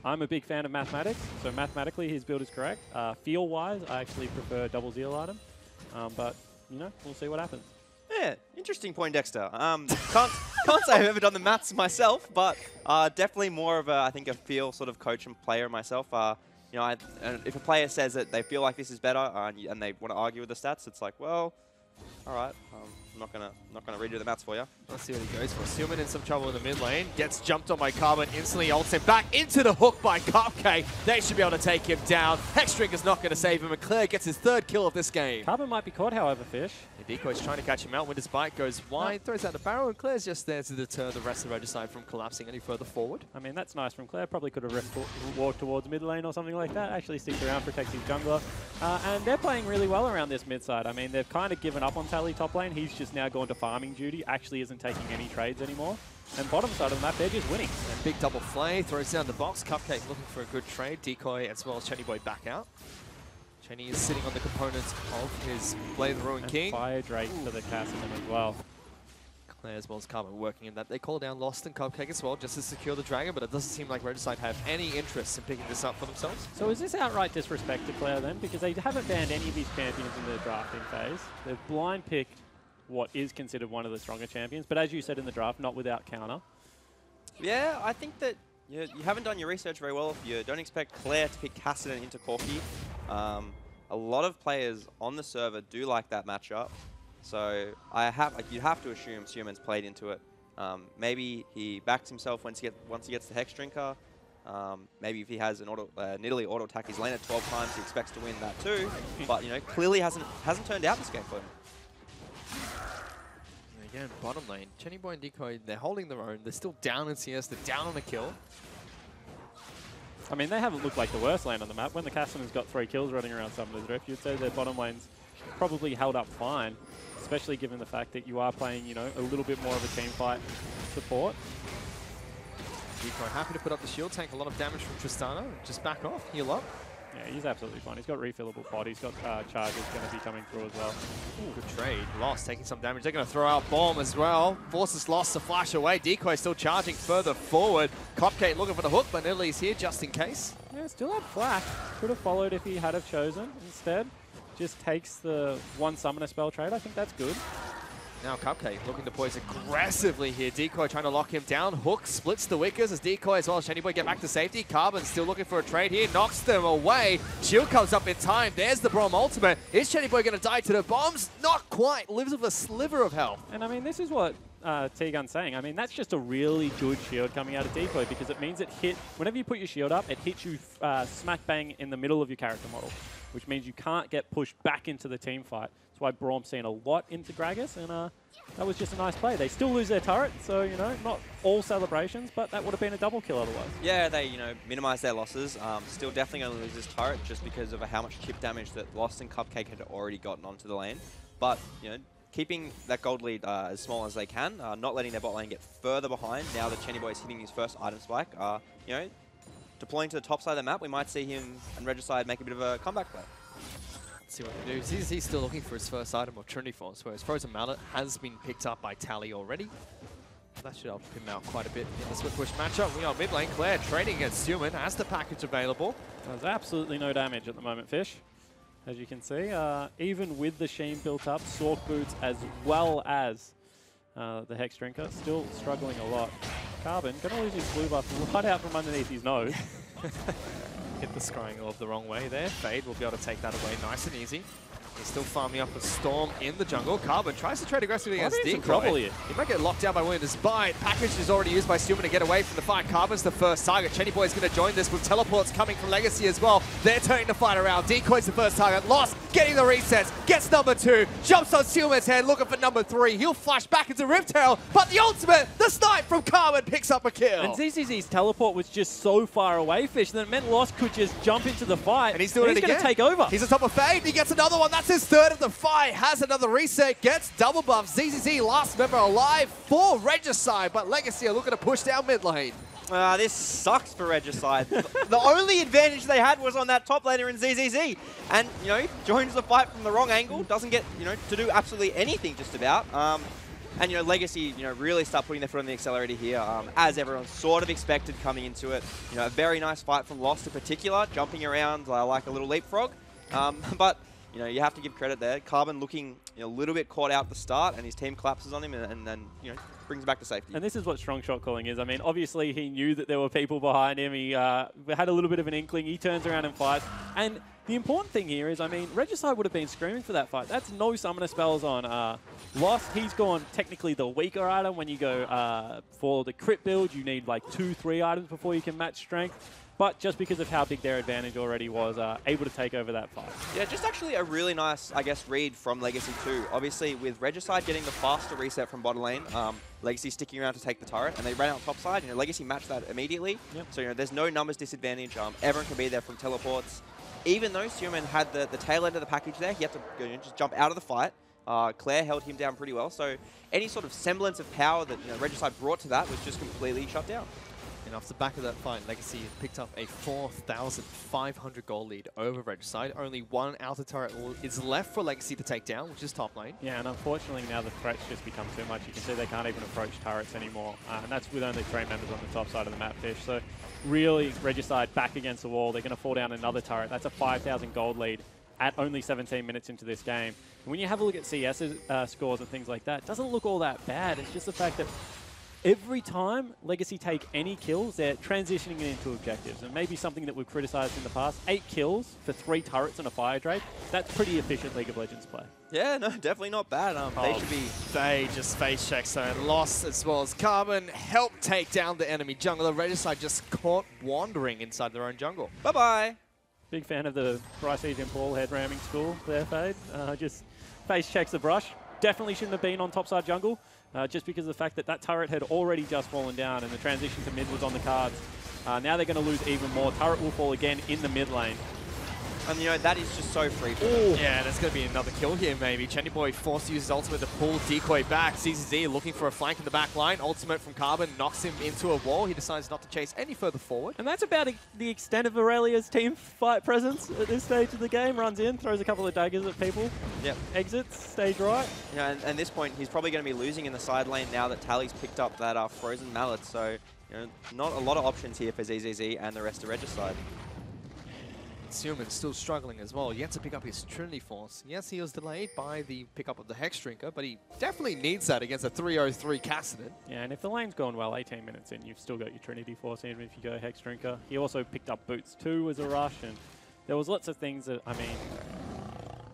I'm a big fan of mathematics, so mathematically his build is correct. Feel-wise, I actually prefer double Zeal item, but you know, we'll see what happens. Yeah, interesting point, Dexter. Can't say I've ever done the maths myself, but definitely more of a, I think, a feel sort of coach and player myself. You know, if a player says that they feel like this is better and they want to argue with the stats, it's like, well, all right, I'm not gonna redo the maths for you. Let's see what he goes for. Stillman in some trouble in the mid lane. Gets jumped on by Carbon, instantly ults him back into the hook by Cupcake. They should be able to take him down. Hexdrink is not going to save him, and Claire gets his 3rd kill of this game. Carbon might be caught, however, Fish. Decoy's trying to catch him out. Winter's Bite goes wide, throws out the barrel, and Claire's just there to deter the rest of Regicide from collapsing any further forward. I mean, that's nice from Claire. Probably could have walked towards mid lane or something like that. Actually sticks around, protects his jungler. And they're playing really well around this mid side. I mean, they've kind of given up on Tally top lane. He's just now gone to farming duty, actually isn't taking any trades anymore. And bottom side of the map, they're just winning. And big double flay, throws down the box. Cupcake looking for a good trade. Decoy as well as Chenny Boy back out. Chenny is sitting on the components of his Blade of the Ruined King. Fire Drake for the Cassidy as well. Claire as well as Carbon working in that. They call down Lost and Cupcake as well just to secure the Dragon, but it doesn't seem like Regicide have any interest in picking this up for themselves. So is this outright disrespect to Claire then? Because they haven't banned any of these champions in the drafting phase. They've blind picked what is considered one of the stronger champions, but as you said in the draft, not without counter. Yeah, I think that you haven't done your research very well if you don't expect Claire to pick Cassidy into Corki. A lot of players on the server do like that matchup, so you have to assume Suman's played into it. Maybe he backs himself once he gets the Hex Drinker. Maybe if he has an Nidalee auto attack his lane at 12 times, he expects to win that too. But you know, clearly hasn't turned out this game for him. And again, bottom lane, Chenny Boy and Decoy, they're holding their own. They're still down in CS. They're down on a kill. I mean, they haven't looked like the worst lane on the map. When the Cassidy's got 3 kills running around Summoner's Drift, you'd say their bottom lane's probably held up fine, especially given the fact that you are playing, you know, a little bit more of a team fight support. Decoy happy to put up the shield, tank a lot of damage from Tristana. Just back off, heal up. Yeah, he's absolutely fine. He's got refillable pot. He's got charges going to be coming through as well. Ooh, good trade. Lost taking some damage. They're going to throw out Bomb as well. Forces Lost to flash away. Decoy still charging further forward. Cupcake looking for the hook, but Nidalee's here just in case. Yeah, still had flash. Could have followed if he had have chosen. Instead, just takes the 1 summoner spell trade. I think that's good. Now Cupcake looking to poise aggressively here. Decoy trying to lock him down. Hook splits the Wickers as Decoy as well as Shenny Boy get back to safety. Carbon still looking for a trade here. Knocks them away. Shield comes up in time. There's the Braum ultimate. Is Shenny Boy going to die to the bombs? Not quite. Lives with a sliver of health. And I mean, this is what T-Gun's saying. I mean, that's just a really good shield coming out of Decoy because it means whenever you put your shield up, it hits you smack bang in the middle of your character model, which means you can't get pushed back into the team fight. That's why Braum's seen a lot into Gragas, and that was just a nice play. They still lose their turret, so, you know, not all celebrations, but that would have been a double kill otherwise. Yeah, they, you know, minimize their losses. Still definitely going to lose this turret just because of how much chip damage that Lost and Cupcake had already gotten onto the lane. But, you know, keeping that gold lead as small as they can, not letting their bot lane get further behind now that Shenny Boy is hitting his first item spike. You know, deploying to the top side of the map, we might see him and Regicide make a bit of a comeback play. Let's see what they do. He's still looking for his first item of Trinity Force, whereas Frozen Mallet has been picked up by Tally already. That should help him out quite a bit in the split push matchup. We are mid lane. Claire trading against Human, has the package available. There's absolutely no damage at the moment, Fish. As you can see, even with the Sheen built up, Sork Boots as well as the Hex Drinker, still struggling a lot. Carbon gonna lose his blue buff right out from underneath his nose. Hit the scrying orb the wrong way there. Fade will be able to take that away nice and easy. He's still farming up a Storm in the jungle. Carbon tries to trade aggressively against Decoy. Trouble here. He might get locked down by Winner's Bite. Package is already used by Stuman to get away from the fight. Carbon's the first target. Shenny Boy's going to join this with teleports coming from Legacy as well. They're turning the fight around. Decoy's the first target. Lost, getting the resets. Gets number 2. Jumps on Stuman's head, looking for number 3. He'll flash back into Riptail, but the ultimate, the snipe from Carbon picks up a kill. And ZZZ's teleport was just so far away, Fish, that it meant Lost could just jump into the fight. And he's doing it again. He's going to take over. He's on top of Fade. He gets another one. That's his third of the fight. Has another reset. Gets double buff. ZZZ last member alive for Regicide, but Legacy are looking to push down mid lane. This sucks for Regicide. The only advantage they had was on that top laner in ZZZ. And, you know, joins the fight from the wrong angle. Doesn't get, you know, to do absolutely anything just about. And, you know, Legacy, you know, really start putting their foot on the accelerator here, as everyone sort of expected coming into it. You know, a very nice fight from Lost in particular, jumping around like a little leapfrog. But, you know, you have to give credit there. Carbon looking, you know, a little bit caught out at the start, and his team collapses on him and then, you know, brings back to safety. And this is what strong shot calling is. I mean, obviously he knew that there were people behind him. He had a little bit of an inkling. He turns around and fights. And the important thing here is, I mean, Regicide would have been screaming for that fight. That's no summoner spells on Lost. He's gone technically the weaker item. When you go for the crit build, you need like 2-3 items before you can match strength. But just because of how big their advantage already was, able to take over that fight. Yeah, just actually a really nice, I guess, read from Legacy too. Obviously, with Regicide getting the faster reset from bottom lane, Legacy sticking around to take the turret, and they ran out top side. You know, Legacy matched that immediately. Yep. So, you know, there's no numbers disadvantage. Everyone can be there from teleports. Even though Suman had the tail end of the package there, he had to, you know, just jump out of the fight. Claire held him down pretty well. So any sort of semblance of power that, you know, Regicide brought to that was just completely shut down. And off the back of that fight, Legacy picked up a 4,500 gold lead over Regicide. Only one outer turret is left for Legacy to take down, which is top lane. Yeah, and unfortunately now the threats just become too much. You can see they can't even approach turrets anymore. And that's with only 3 members on the top side of the map, Fish. So really, Regicide back against the wall. They're going to fall down another turret. That's a 5,000 gold lead at only 17 minutes into this game. And when you have a look at CS scores and things like that, it doesn't look all that bad. It's just the fact that every time Legacy take any kills, they're transitioning it into objectives. And maybe something that we've criticized in the past, 8 kills for 3 turrets and a Fire Drake, that's pretty efficient League of Legends play. Yeah, no, definitely not bad. They should be... They just face check, so Lost as well as Carbon help take down the enemy jungler. Regicide just caught wandering inside their own jungle. Bye-bye. Big fan of the Bryce Agent Paul head ramming school there, Fade. Just face checks the brush. Definitely shouldn't have been on topside jungle, just because of the fact that that turret had already just fallen down and the transition to mid was on the cards. Now they're going to lose even more. Turret will fall again in the mid lane. And, you know, that is just so free for them. Yeah, there's going to be another kill here, maybe. Shenny Boy forced to use his ultimate to pull Decoy back. ZZZ looking for a flank in the back line. Ultimate from Carbon knocks him into a wall. He decides not to chase any further forward. And that's about the extent of Aurelia's team fight presence at this stage of the game. Runs in, throws a couple of daggers at people. Yep. Exits, stage right. Yeah, and at this point, he's probably going to be losing in the side lane now that Tally's picked up that Frozen Mallet. So, you know, not a lot of options here for ZZZ and the rest of Regicide. Suman still struggling as well. Yet to pick up his Trinity Force. Yes, he was delayed by the pickup of the Hex Drinker, but he definitely needs that against a 303 Cassidy. Yeah, and if the lane's going well 18 minutes in, you've still got your Trinity Force, even if you go Hex Drinker. He also picked up Boots too as a rush, and there was lots of things that, I mean,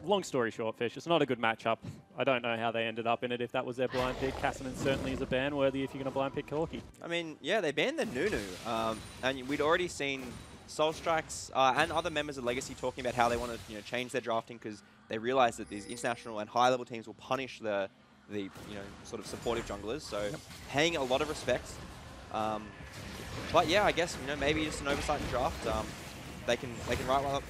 long story short, Fish, it's not a good matchup. I don't know how they ended up in it if that was their blind pick. Cassidy certainly is a ban worthy if you're going to blind pick Corki. I mean, yeah, they banned the Nunu, and we'd already seen Soulstrikes and other members of Legacy talking about how they want to, change their drafting because they realize that these international and high-level teams will punish the sort of supportive junglers. So paying a lot of respect. But yeah, I guess maybe just an oversight in draft. They can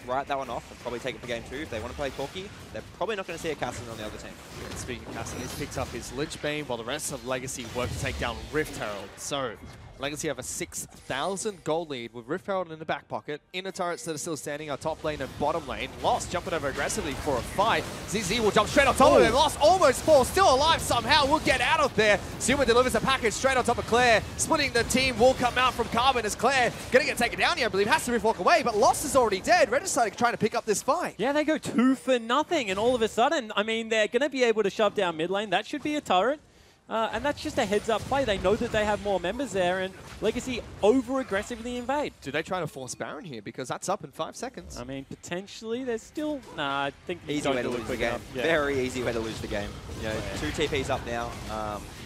write that one off and probably take it for game 2. If they want to play Corki, they're probably not going to see a Cassidy on the other team. Yeah, speaking of Cassidy, he's picked up his Lich Bane while the rest of Legacy work to take down Rift Herald. So Legacy have a 6,000 gold lead with Rift Herald in the back pocket. Inner turrets that are still standing are top lane and bottom lane. Lost jumping over aggressively for a fight. ZZ will jump straight on top of him. Lost almost falls, still alive somehow. Will get out of there. Zuma delivers a package straight on top of Claire. Splitting the team will come out from Carbon as Claire going to get taken down here, I believe. Has to Rift walk away, but Lost is already dead. Regicide trying to pick up this fight. Yeah, they go 2 for nothing, and all of a sudden, I mean, they're going to be able to shove down mid lane. That should be a turret. And that's just a heads-up play. They know that they have more members there, and Legacy over-aggressively invade. Do they try to force Baron here? Because that's up in 5 seconds. I mean, potentially, there's still... Nah, I think... Easy way to lose the game. Yeah. Very easy way to lose the game. 2 TPs up now.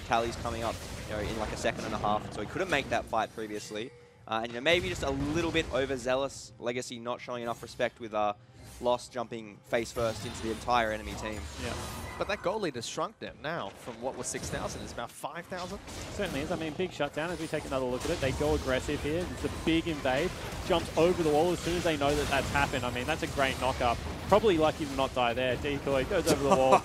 Tally's coming up in like a second and a half, so he couldn't make that fight previously. And maybe just a little bit overzealous. Legacy not showing enough respect with Lost jumping face first into the entire enemy team. Yeah. But that goal lead has shrunk them now from what was 6,000. It's about 5,000. Certainly is. I mean, big shutdown as we take another look at it. They go aggressive here. It's a big invade. Jumps over the wall as soon as they know that that's happened. I mean, that's a great knock-up. Probably lucky to not die there. Decoy goes over the wall.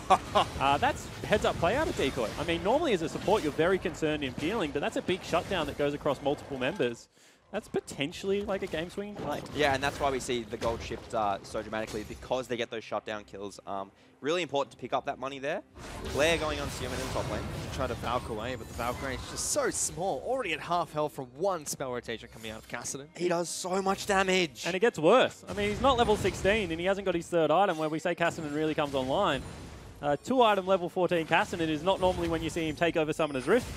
That's heads-up play out of Decoy. I mean, normally as a support, you're very concerned in peeling, but that's a big shutdown that goes across multiple members. That's potentially like a game-swinging play. Yeah, and that's why we see the gold shift so dramatically, because they get those shutdown kills. Really important to pick up that money there. Claire going on Suman in top lane. Trying to Valk away, but the Valk range is just so small. Already at half health from one spell rotation coming out of Cassidy. He does so much damage. And it gets worse. I mean, he's not level 16, and he hasn't got his 3rd item where we say Cassidy really comes online. 2-item level 14 Cassidy is not normally when you see him take over Summoner's Rift,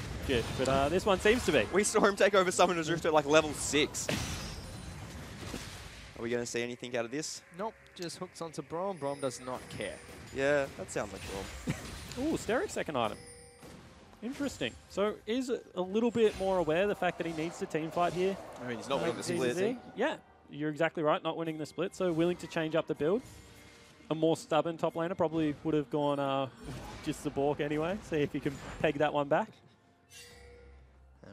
but this one seems to be. We saw him take over Summoner's Rift at like level 6. Are we going to see anything out of this? Nope, just hooks onto Braum. Braum does not care. Yeah, that sounds like Braum. Ooh, Steric's 2nd item. Interesting. So is a little bit more aware of the fact that he needs to team fight here. I mean, he's not winning the split, is he? Yeah, you're exactly right, not winning the split, so willing to change up the build. A more stubborn top laner probably would have gone just the Bork anyway. See if you can peg that one back.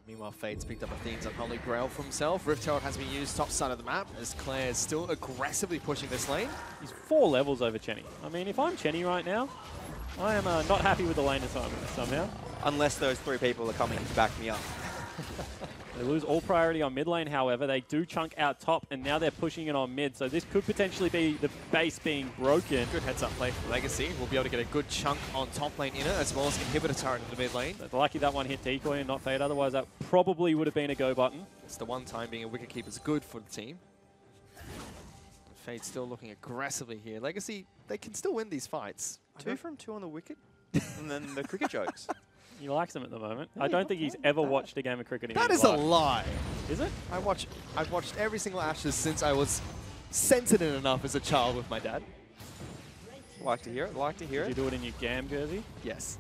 Meanwhile, Fade's picked up Athene's Unholy Grail for himself. Rift Herald has been used top side of the map as Claire's still aggressively pushing this lane. He's 4 levels over Chenny. I mean, if I'm Chenny right now, I am not happy with the lane assignment somehow. Unless those 3 people are coming to back me up. They lose all priority on mid lane, however. They do chunk out top, and now they're pushing it on mid. So this could potentially be the base being broken. Good heads-up play for Legacy. We'll be able to get a good chunk on top lane inner, as well as inhibitor turret in the mid lane. But lucky that one hit Decoy and not Fade. Otherwise, that probably would have been a go button. It's the one time being a wicket keeper is good for the team. Fade's still looking aggressively here. Legacy, they can still win these fights. 2 from 2 on the wicket, and then the cricket jokes. He likes them at the moment. I don't think he's ever watched a game of cricket in his life. That is a lie. Is it? I've watched every single Ashes since I was sensitive enough as a child with my dad. Like to hear it, like to hear Did it. you do it in your GAM jersey? Yes.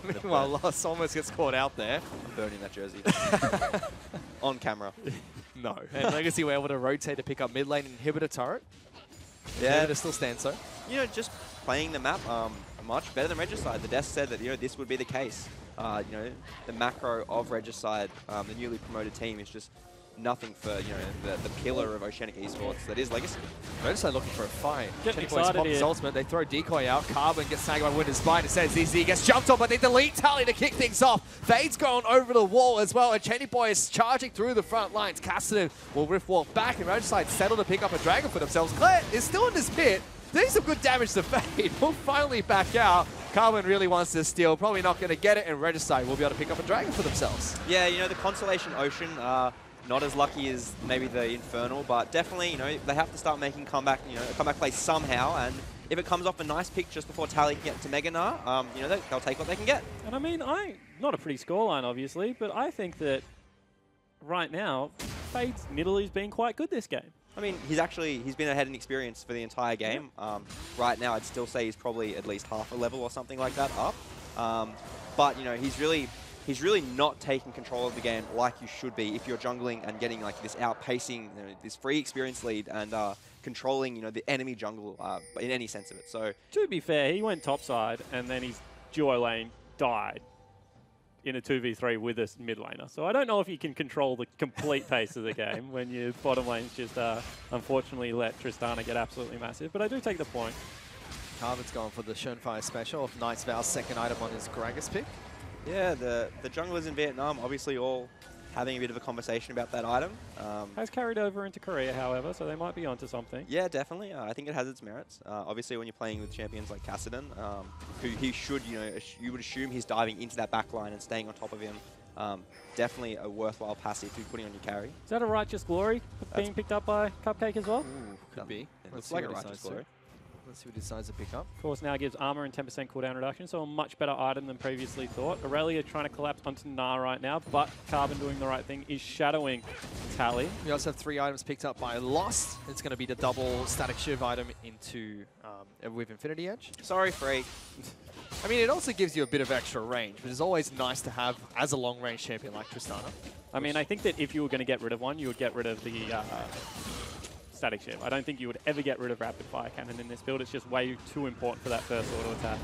Meanwhile, Lost almost gets caught out there. I'm burning that jersey. On camera. No. And Legacy were able to rotate to pick up mid lane inhibitor turret. Yeah. Inhibitor still stands so. Just playing the map much better than Regicide. The desk said that this would be the case. The macro of Regicide, the newly promoted team, is just nothing for the pillar of Oceanic Esports that is Legacy. Regicide looking for a fight. Getting Boys excited pop his here. ultimate. They throw Decoy out. Carbon gets snagged by Winter's Spine. It says ZZ gets jumped on, but they delete Tally to kick things off. Fade's going over the wall as well, and Chenny Boy is charging through the front lines. Cassidy will rift walk back, and Regicide settle to pick up a dragon for themselves. Claire is still in this pit. Doing some good damage to Fade. Will finally back out. Carbon really wants to steal. Probably not going to get it, and Regicide will be able to pick up a dragon for themselves. Yeah, the Constellation Ocean, not as lucky as maybe the Infernal, but definitely, you know, they have to start making comeback, you know, a comeback play somehow. And if it comes off a nice pick just before Tally can get to Mega Gnar, you know, they'll take what they can get. And I mean, not a pretty scoreline, obviously, but I think that right now, Fade's Nidalee's been quite good this game. I mean, he's been ahead in experience for the entire game. Right now, I'd still say he's probably at least half a level or something like that up. But, you know, he's really not taking control of the game like you should be if you're jungling and getting like this outpacing, you know, this free experience lead and controlling, you know, the enemy jungle in any sense of it. So to be fair, he went topside and then his duo lane died in a 2v3 with a mid laner. So I don't know if you can control the complete pace of the game when your bottom lanes just unfortunately let Tristana get absolutely massive. But I do take the point. Carbon's gone for the Schoenfire special of Knight's Vow's second item on his Gragas pick. yeah, the junglers in Vietnam obviously all having a bit of a conversation about that item. Has carried over into Korea, however, so they might be onto something. Yeah, definitely. I think it has its merits. Obviously, when you're playing with champions like Kassadin, who he should, you know, you would assume he's diving into that back line and staying on top of him. Definitely a worthwhile passive to be putting on your carry. Is that a Righteous Glory being picked up by Cupcake as well? Ooh, could be. It looks like a Righteous Glory. Let's see what he decides to pick up. Of course, now gives armor and 10% cooldown reduction, so a much better item than previously thought. Aurelia trying to collapse onto Gnar right now, but Carbon doing the right thing is shadowing Tally. We also have 3 items picked up by Lost. It's going to be the double Static Shiv item into with Infinity Edge. Sorry, Freak. I mean, it also gives you a bit of extra range, which is always nice to have as a long-range champion like Tristana. I mean, I think that if you were going to get rid of one, you would get rid of the Static Shiv. I don't think you would ever get rid of Rapid Fire Cannon in this build. It's just way too important for that first auto attack.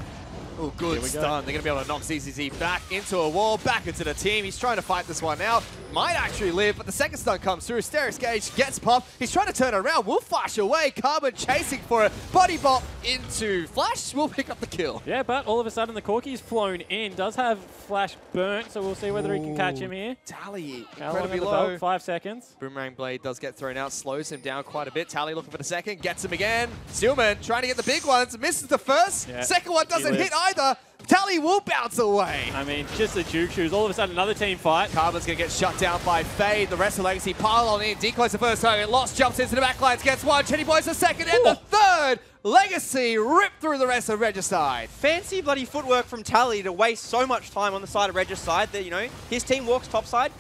Oh, good stun. They're going to be able to knock ZZZ back into a wall, back into the team. He's trying to fight this one out. Might actually live, but the second stun comes through. Steris Gage gets popped. He's trying to turn it around. Will flash away. Carbon chasing for it. Body bop into Flash. Will pick up the kill. Yeah, but all of a sudden the Corki's flown in. Does have Flash burnt, so we'll see whether he can catch him here. Tally Incredibly incredibly low. belt? 5 seconds. Boomerang Blade does get thrown out, slows him down quite a bit. Tally looking for the second, gets him again. Stillman trying to get the big ones, misses the first. Yeah, second one doesn't hit either. Tally will bounce away. I mean, just the juke shoes. All of a sudden, another team fight. Carbon's going to get shut down by Fade. The rest of Legacy pile on in. Decoys the first target. Lost jumps into the backlines, gets one. Chetty Boys the second and the third. Legacy ripped through the rest of Regicide. Fancy bloody footwork from Tally to waste so much time on the side of Regicide that, you know, his team walks topside,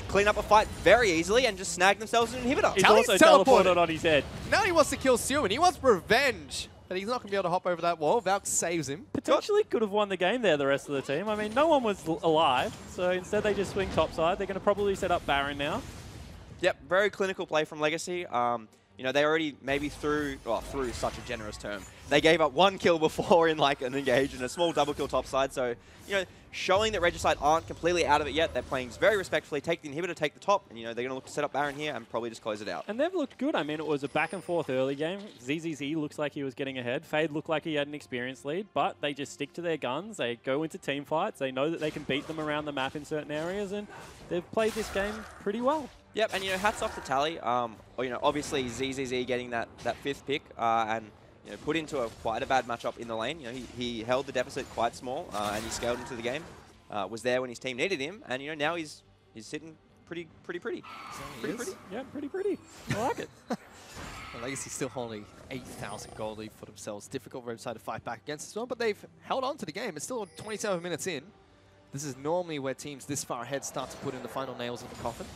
clean up a fight very easily and just snag themselves an inhibitor. He's Tally's also teleported on his head. Now he wants to kill Stillman. He wants revenge. But he's not going to be able to hop over that wall. Valk saves him. Potentially could have won the game there, the rest of the team. I mean, no one was alive, so instead they just swing topside. They're going to probably set up Baron now. Yep, very clinical play from Legacy. You know, they already maybe threw such a generous term. They gave up 1 kill before in like an engage and a small double kill topside. So, you know, showing that Regicide aren't completely out of it yet. They're playing very respectfully. Take the inhibitor, take the top, and, you know, they're going to look to set up Baron here and probably just close it out. And they've looked good. I mean, it was a back and forth early game. ZZZ looks like he was getting ahead. Fade looked like he had an experience lead, but they just stick to their guns. They go into team fights. They know that they can beat them around the map in certain areas, and they've played this game pretty well. Yep, and, you know, hats off to Tally. You know, obviously ZZZ getting that 5th pick and, you know, put into quite a bad matchup in the lane. You know, he held the deficit quite small and he scaled into the game. Was there when his team needed him, and, you know, now he's sitting pretty pretty. Yeah, pretty pretty. I like it. Legacy still holding 8,000 gold lead for themselves. Difficult for Regicide to fight back against as well, but they've held on to the game. It's still 27 minutes in. This is normally where teams this far ahead start to put in the final nails in the coffin.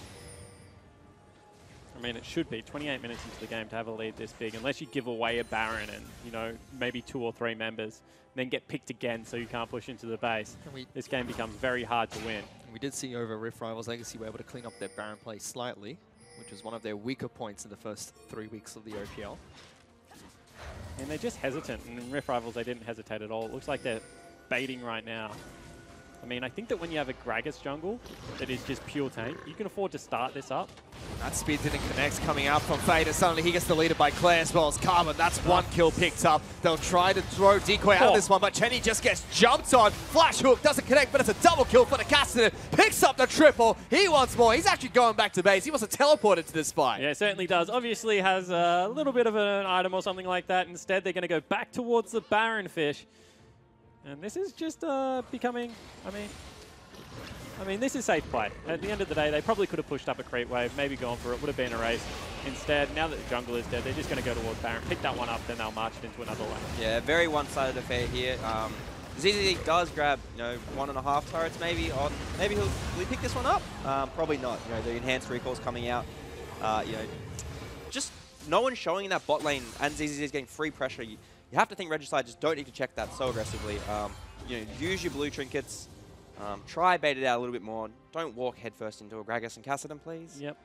I mean, it should be 28 minutes into the game to have a lead this big, unless you give away a Baron and, you know, maybe 2 or 3 members, then get picked again so you can't push into the base. This game becomes very hard to win. We did see over Rift Rivals Legacy were able to clean up their Baron play slightly, which was one of their weaker points in the first 3 weeks of the OPL. And they're just hesitant, and in Rift Rivals they didn't hesitate at all. It looks like they're baiting right now. I mean, I think that when you have a Gragas jungle that is just pure tank, you can afford to start this up. That speed didn't connect, coming out from Fade, and suddenly he gets deleted by Claire as well as Carbon. That's 1 kill picked up. They'll try to throw Decoy out of this one, but Chenny just gets jumped on. Flash hook doesn't connect, but it's a double kill for the Kassadin. Picks up the triple. He wants more. He's actually going back to base. He wants to teleport into this fight. Yeah, it certainly does. Obviously has a little bit of an item or something like that. Instead, they're going to go back towards the Baron fish. And this is just becoming, I mean, I mean, this is safe play. At the end of the day, they probably could have pushed up a creep wave, maybe gone for it, would have been a race. Instead, now that the jungle is dead, they're just going to go towards Baron, pick that one up, then they'll march it into another lane. Yeah, very one-sided affair here. ZZZ does grab, 1.5 turrets maybe. Maybe will he pick this one up? Probably not. The enhanced recall's coming out. Just no one showing in that bot lane, and ZZZ is getting free pressure. You have to think Regicide just don't need to check that so aggressively. Use your blue trinkets. Try bait it out a little bit more. Don't walk headfirst into a Gragas and Kassadin, please. Yep.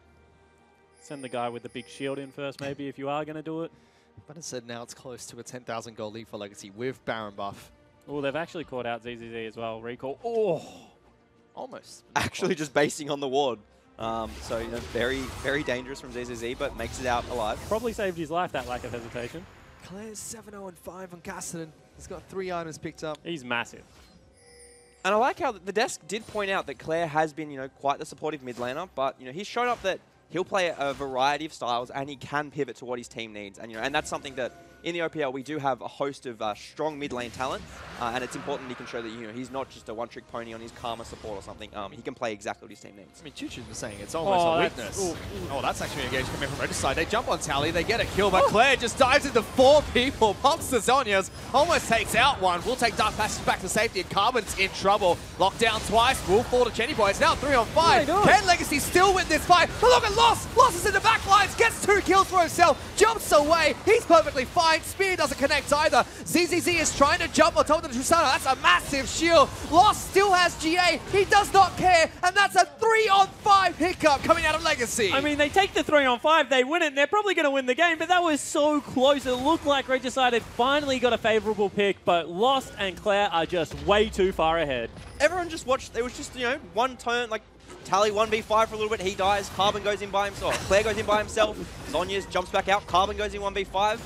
Send the guy with the big shield in first, maybe, if you are going to do it. But instead, now it's close to a 10,000 gold lead for Legacy with Baron buff. Oh, they've actually caught out ZZZ as well. Recall. Oh! Almost. Actually just basing on the ward. So, very, very dangerous from ZZZ, but makes it out alive. Probably saved his life, that lack of hesitation. Claire's 7-0-5 on Kassadin. He's got 3 items picked up. He's massive. And I like how the desk did point out that Claire has been, quite the supportive mid laner, but, he's shown up that he'll play a variety of styles and he can pivot to what his team needs. And, and that's something that in the OPL we do have a host of strong mid lane talent, and it's important he can show that, he's not just a one-trick pony on his Karma support or something. He can play exactly what his team needs. I mean, Choo was saying it's almost a weakness. That's actually an engage coming from Regicide. They jump on Tally, they get a kill, but Claire just dives into 4 people, pumps the Zonias, almost takes out one. Will take Dark Passage back to safety, and Carbon's in trouble. Locked down twice, will fall to Jenny Boy. It's now 3-on-5. Can Legacy still win this fight? But look at Lost! Lost is in the back lines, gets 2 kills for himself, jumps away. He's perfectly fine. Spear doesn't connect either. ZZZ is trying to jump on top of the Tristana. That's a massive shield. Lost still has GA. He does not care. And that's a 3-on-5 hiccup coming out of Legacy. I mean, they take the 3-on-5, they win it, and they're probably going to win the game, but that was so close. It looked like Regicide had finally got a favorable pick, but Lost and Claire are just way too far ahead. Everyone just watched. It was just, one turn, Tally 1v5 for a little bit, he dies, Carbon goes in by himself, Claire goes in by himself, Zonia's jumps back out, Carbon goes in 1v5.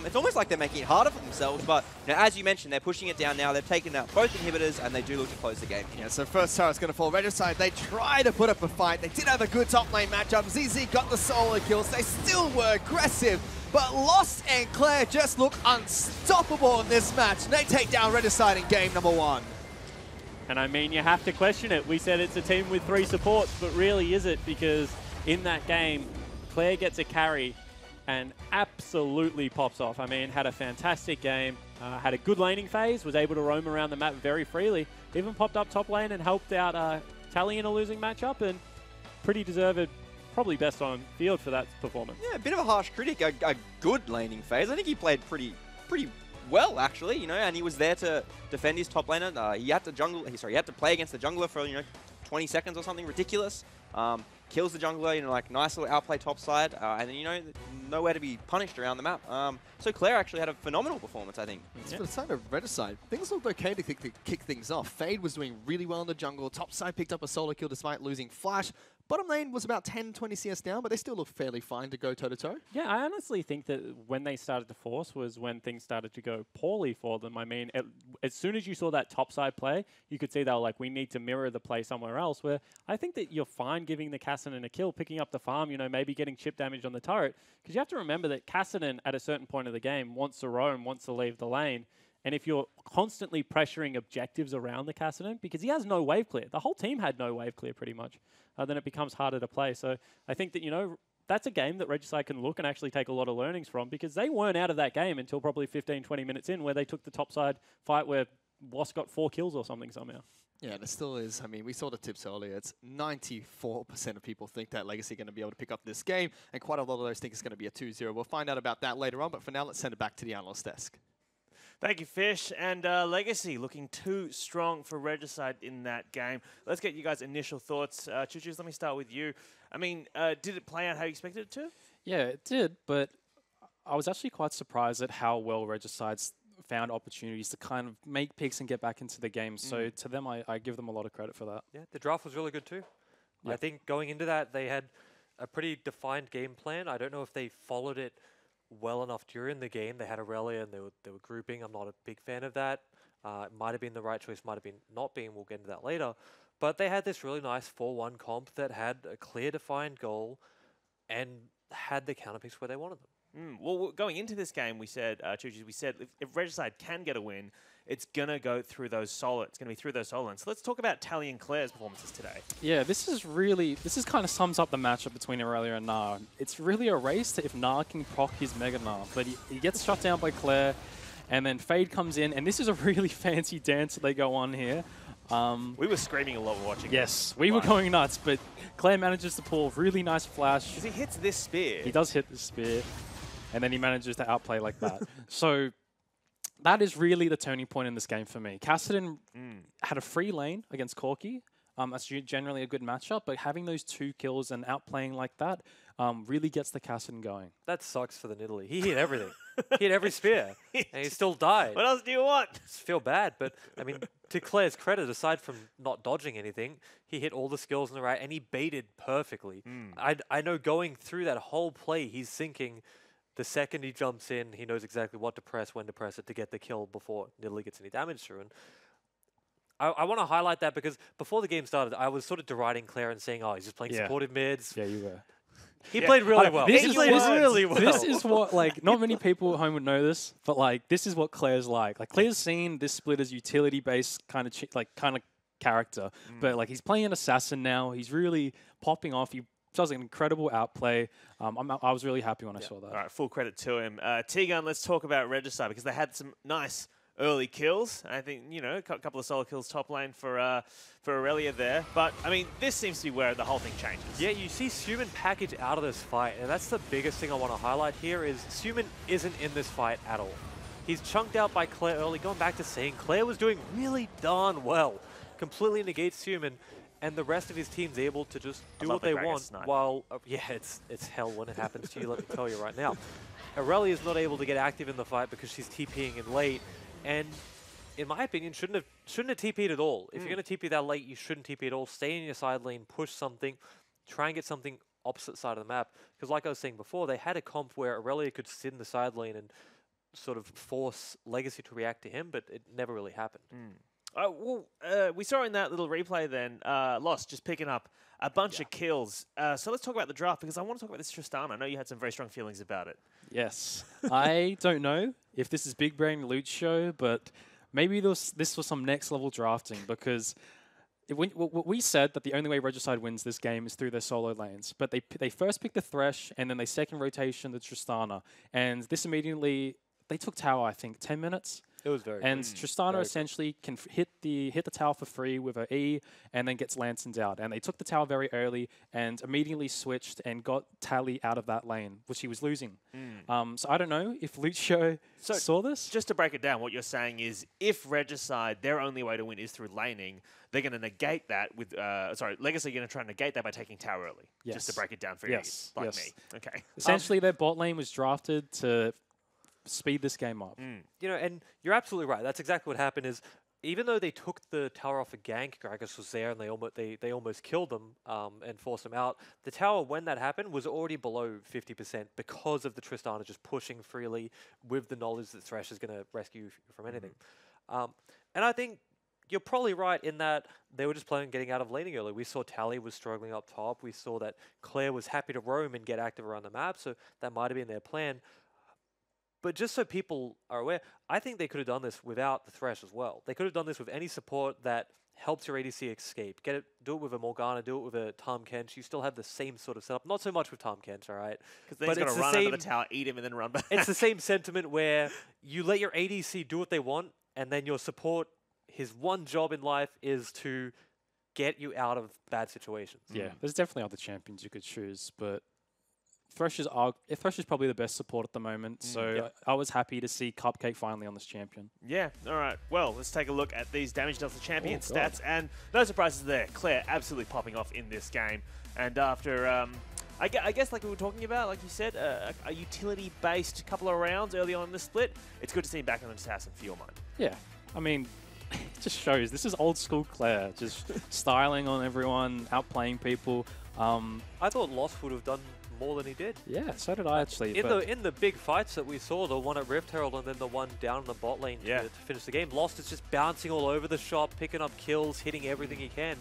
It's almost like they're making it harder for themselves, but as you mentioned, they're pushing it down now. They've taken out both inhibitors, and they do look to close the game. Yeah, so first turret's going to fall. Regicide, they try to put up a fight. They did have a good top lane matchup. ZZ got the solo kills. They still were aggressive, but Lost and Claire just look unstoppable in this match. And they take down Regicide in game number 1. And I mean, you have to question it. We said it's a team with 3 supports, but really is it? Because in that game, Claire gets a carry and absolutely pops off. I mean, had a fantastic game, had a good laning phase, was able to roam around the map very freely, even popped up top lane and helped out Tally in a losing matchup, and pretty deserved, probably best on field for that performance. Yeah, a bit of a harsh critic, a good laning phase. I think he played pretty well, actually, and he was there to defend his top laner. He had to play against the jungler for, 20 seconds or something ridiculous. Kills the jungler, nice little outplay topside, and then, nowhere to be punished around the map. So Claire actually had a phenomenal performance, I think. For the side of Regicide, things looked okay to kick things off. Fade was doing really well in the jungle. Topside picked up a solo kill despite losing Flash. Bottom lane was about 10-20 CS down, but they still look fairly fine to go toe-to-toe. Yeah, I honestly think that when they started to force was when things started to go poorly for them. I mean, as soon as you saw that topside play, you could see they were like, we need to mirror the play somewhere else, where I think that you're fine giving the Kassadin a kill, picking up the farm, maybe getting chip damage on the turret, because you have to remember that Kassadin, at a certain point of the game, wants to roam, wants to leave the lane. And if you're constantly pressuring objectives around the Kassadin, because he has no wave clear, the whole team had no wave clear pretty much, then it becomes harder to play. So I think that, that's a game that Regicide can look and actually take a lot of learnings from, because they weren't out of that game until probably 15-20 minutes in, where they took the topside fight where Lost got 4 kills or something somehow. Yeah, and it still is. I mean, we saw the tips earlier. It's 94% of people think that Legacy are going to be able to pick up this game, and quite a lot of those think it's going to be a 2-0. We'll find out about that later on, but for now, let's send it back to the analyst desk. Thank you, Fish. And Legacy looking too strong for Regicide in that game. Let's get you guys' initial thoughts. Choo-Choos, let me start with you. I mean, did it play out how you expected it to? Yeah, it did, but I was actually quite surprised at how well Regicide's found opportunities to kind of make picks and get back into the game. So to them, I give them a lot of credit for that. Yeah, the draft was really good too. Yep. I think going into that, they had a pretty defined game plan. I don't know if they followed it well enough during the game. They had Aurelia and they were grouping. I'm not a big fan of that. It might have been the right choice, might have been not been. We'll get into that later. But they had this really nice 4-1 comp that had a clear defined goal and had the counter picks where they wanted them. Well, going into this game, we said, Chuchi, we said if Regicide can get a win, it's going to go through those solo. It's going to be through those solo. So let's talk about Tally and Claire's performances today. Yeah, this is kind of sums up the matchup between Aurelia and Nah. It's really a race to if Nah can proc his Mega Nah, but he gets shut down by Claire, and then Fade comes in, and this is a really fancy dance that they go on here. We were screaming a lot watching. Yes, we were going nuts, but Claire manages to pull a really nice flash. Because he hits this spear. He does hit the spear, and then he manages to outplay like that. So that is really the turning point in this game for me. Kassadin had a free lane against Corki. That's generally a good matchup, but having those 2 kills and outplaying like that really gets the Kassadin going. That sucks for the Nidalee. He hit everything. He hit every spear, and he still died. What else do you want? I feel bad, but I mean, to Claire's credit, aside from not dodging anything, he hit all the skills in the right, and he baited perfectly. I know going through that whole play, he's thinking the second he jumps in, he knows exactly what to press, when to press it to get the kill before Nidalee gets any damage through. And I want to highlight that because before the game started, I was sort of deriding Claire and saying, oh, he's just playing supportive mids. Yeah, you were. He played really well. This He is played really well. This is what, like, not many people at home would know this, but like, this is what Claire's like. Like, Claire's seen this split as utility-based kind of character, but like, he's playing an assassin now. He's really popping off. He does an incredible outplay. I was really happy when I saw that. All right, full credit to him. T-Gun, let's talk about Regicide because they had some nice early kills. I think, you know, a couple of solo kills top lane for Aurelia there. But, I mean, this seems to be where the whole thing changes. Yeah, you see Suman package out of this fight, and that's the biggest thing I want to highlight here is Suman isn't in this fight at all. He's chunked out by Claire early, going back to saying Claire was doing really darn well. Completely negates Suman, and the rest of his team's able to just do what they want while... yeah, it's hell when it happens to you, let me tell you right now. Aurelia is not able to get active in the fight because she's TPing in late, and in my opinion, shouldn't have TP'd at all. If you're going to TP that late, you shouldn't TP at all. Stay in your side lane, push something, try and get something opposite side of the map. Because like I was saying before, they had a comp where Aurelia could sit in the side lane and sort of force Legacy to react to him, but it never really happened. We saw in that little replay then, Lost just picking up a bunch of kills. So let's talk about the draft because I want to talk about this Tristana. I know you had some very strong feelings about it. Yes. I don't know if this is Big Brain Loot Show, but maybe this was some next level drafting because we said that the only way Regicide wins this game is through their solo lanes. But they first picked the Thresh and then they second rotation the Tristana. And this immediately, they took tower, I think, 10 minutes. It was very And good. Tristana essentially can hit the tower for free with her E and then gets Lanterns out. And they took the tower very early and immediately switched and got Tally out of that lane, which he was losing. So I don't know if Lucio saw this. Just to break it down, what you're saying is if Regicide, their only way to win is through laning, they're going to negate that with... Legacy are going to try and negate that by taking tower early. Yes. Just to break it down for idiots like me. Okay. Essentially, their bot lane was drafted to speed this game up. You know, and you're absolutely right. That's exactly what happened is even though they took the tower off a gank, Gragas was there and they almost killed them and forced them out. The tower, when that happened, was already below 50% because of the Tristana just pushing freely with the knowledge that Thresh is going to rescue you from anything. And I think you're probably right in that they were just planning on getting out of laning early. We saw Tally was struggling up top. We saw that Claire was happy to roam and get active around the map, so that might have been their plan. But just so people are aware, I think they could have done this without the Thresh as well. They could have done this with any support that helps your ADC escape. Do it with a Morgana, do it with a Tahm Kench. You still have the same sort of setup. Not so much with Tahm Kench, all right? Because then he's going to run under the tower, eat him, and then run back. It's the same sentiment where you let your ADC do what they want, and then your support, his one job in life is to get you out of bad situations. Yeah, there's definitely other champions you could choose, but Thresh is probably the best support at the moment, so I was happy to see Cupcake finally on this champion. Yeah, all right. Well, let's take a look at these damage Delta champion stats, and no surprises there. Claire absolutely popping off in this game, and after, I guess like we were talking about, like you said, a utility-based couple of rounds early on in the split, it's good to see him back on the assassin for your mind. Yeah, I mean, it just shows this is old school Claire, just styling on everyone, outplaying people. I thought Lost would have done more than he did. Yeah, so did I actually. In the big fights that we saw, the one at Rift Herald and then the one down in the bot lane to finish the game, Lost is just bouncing all over the shop, picking up kills, hitting everything he can.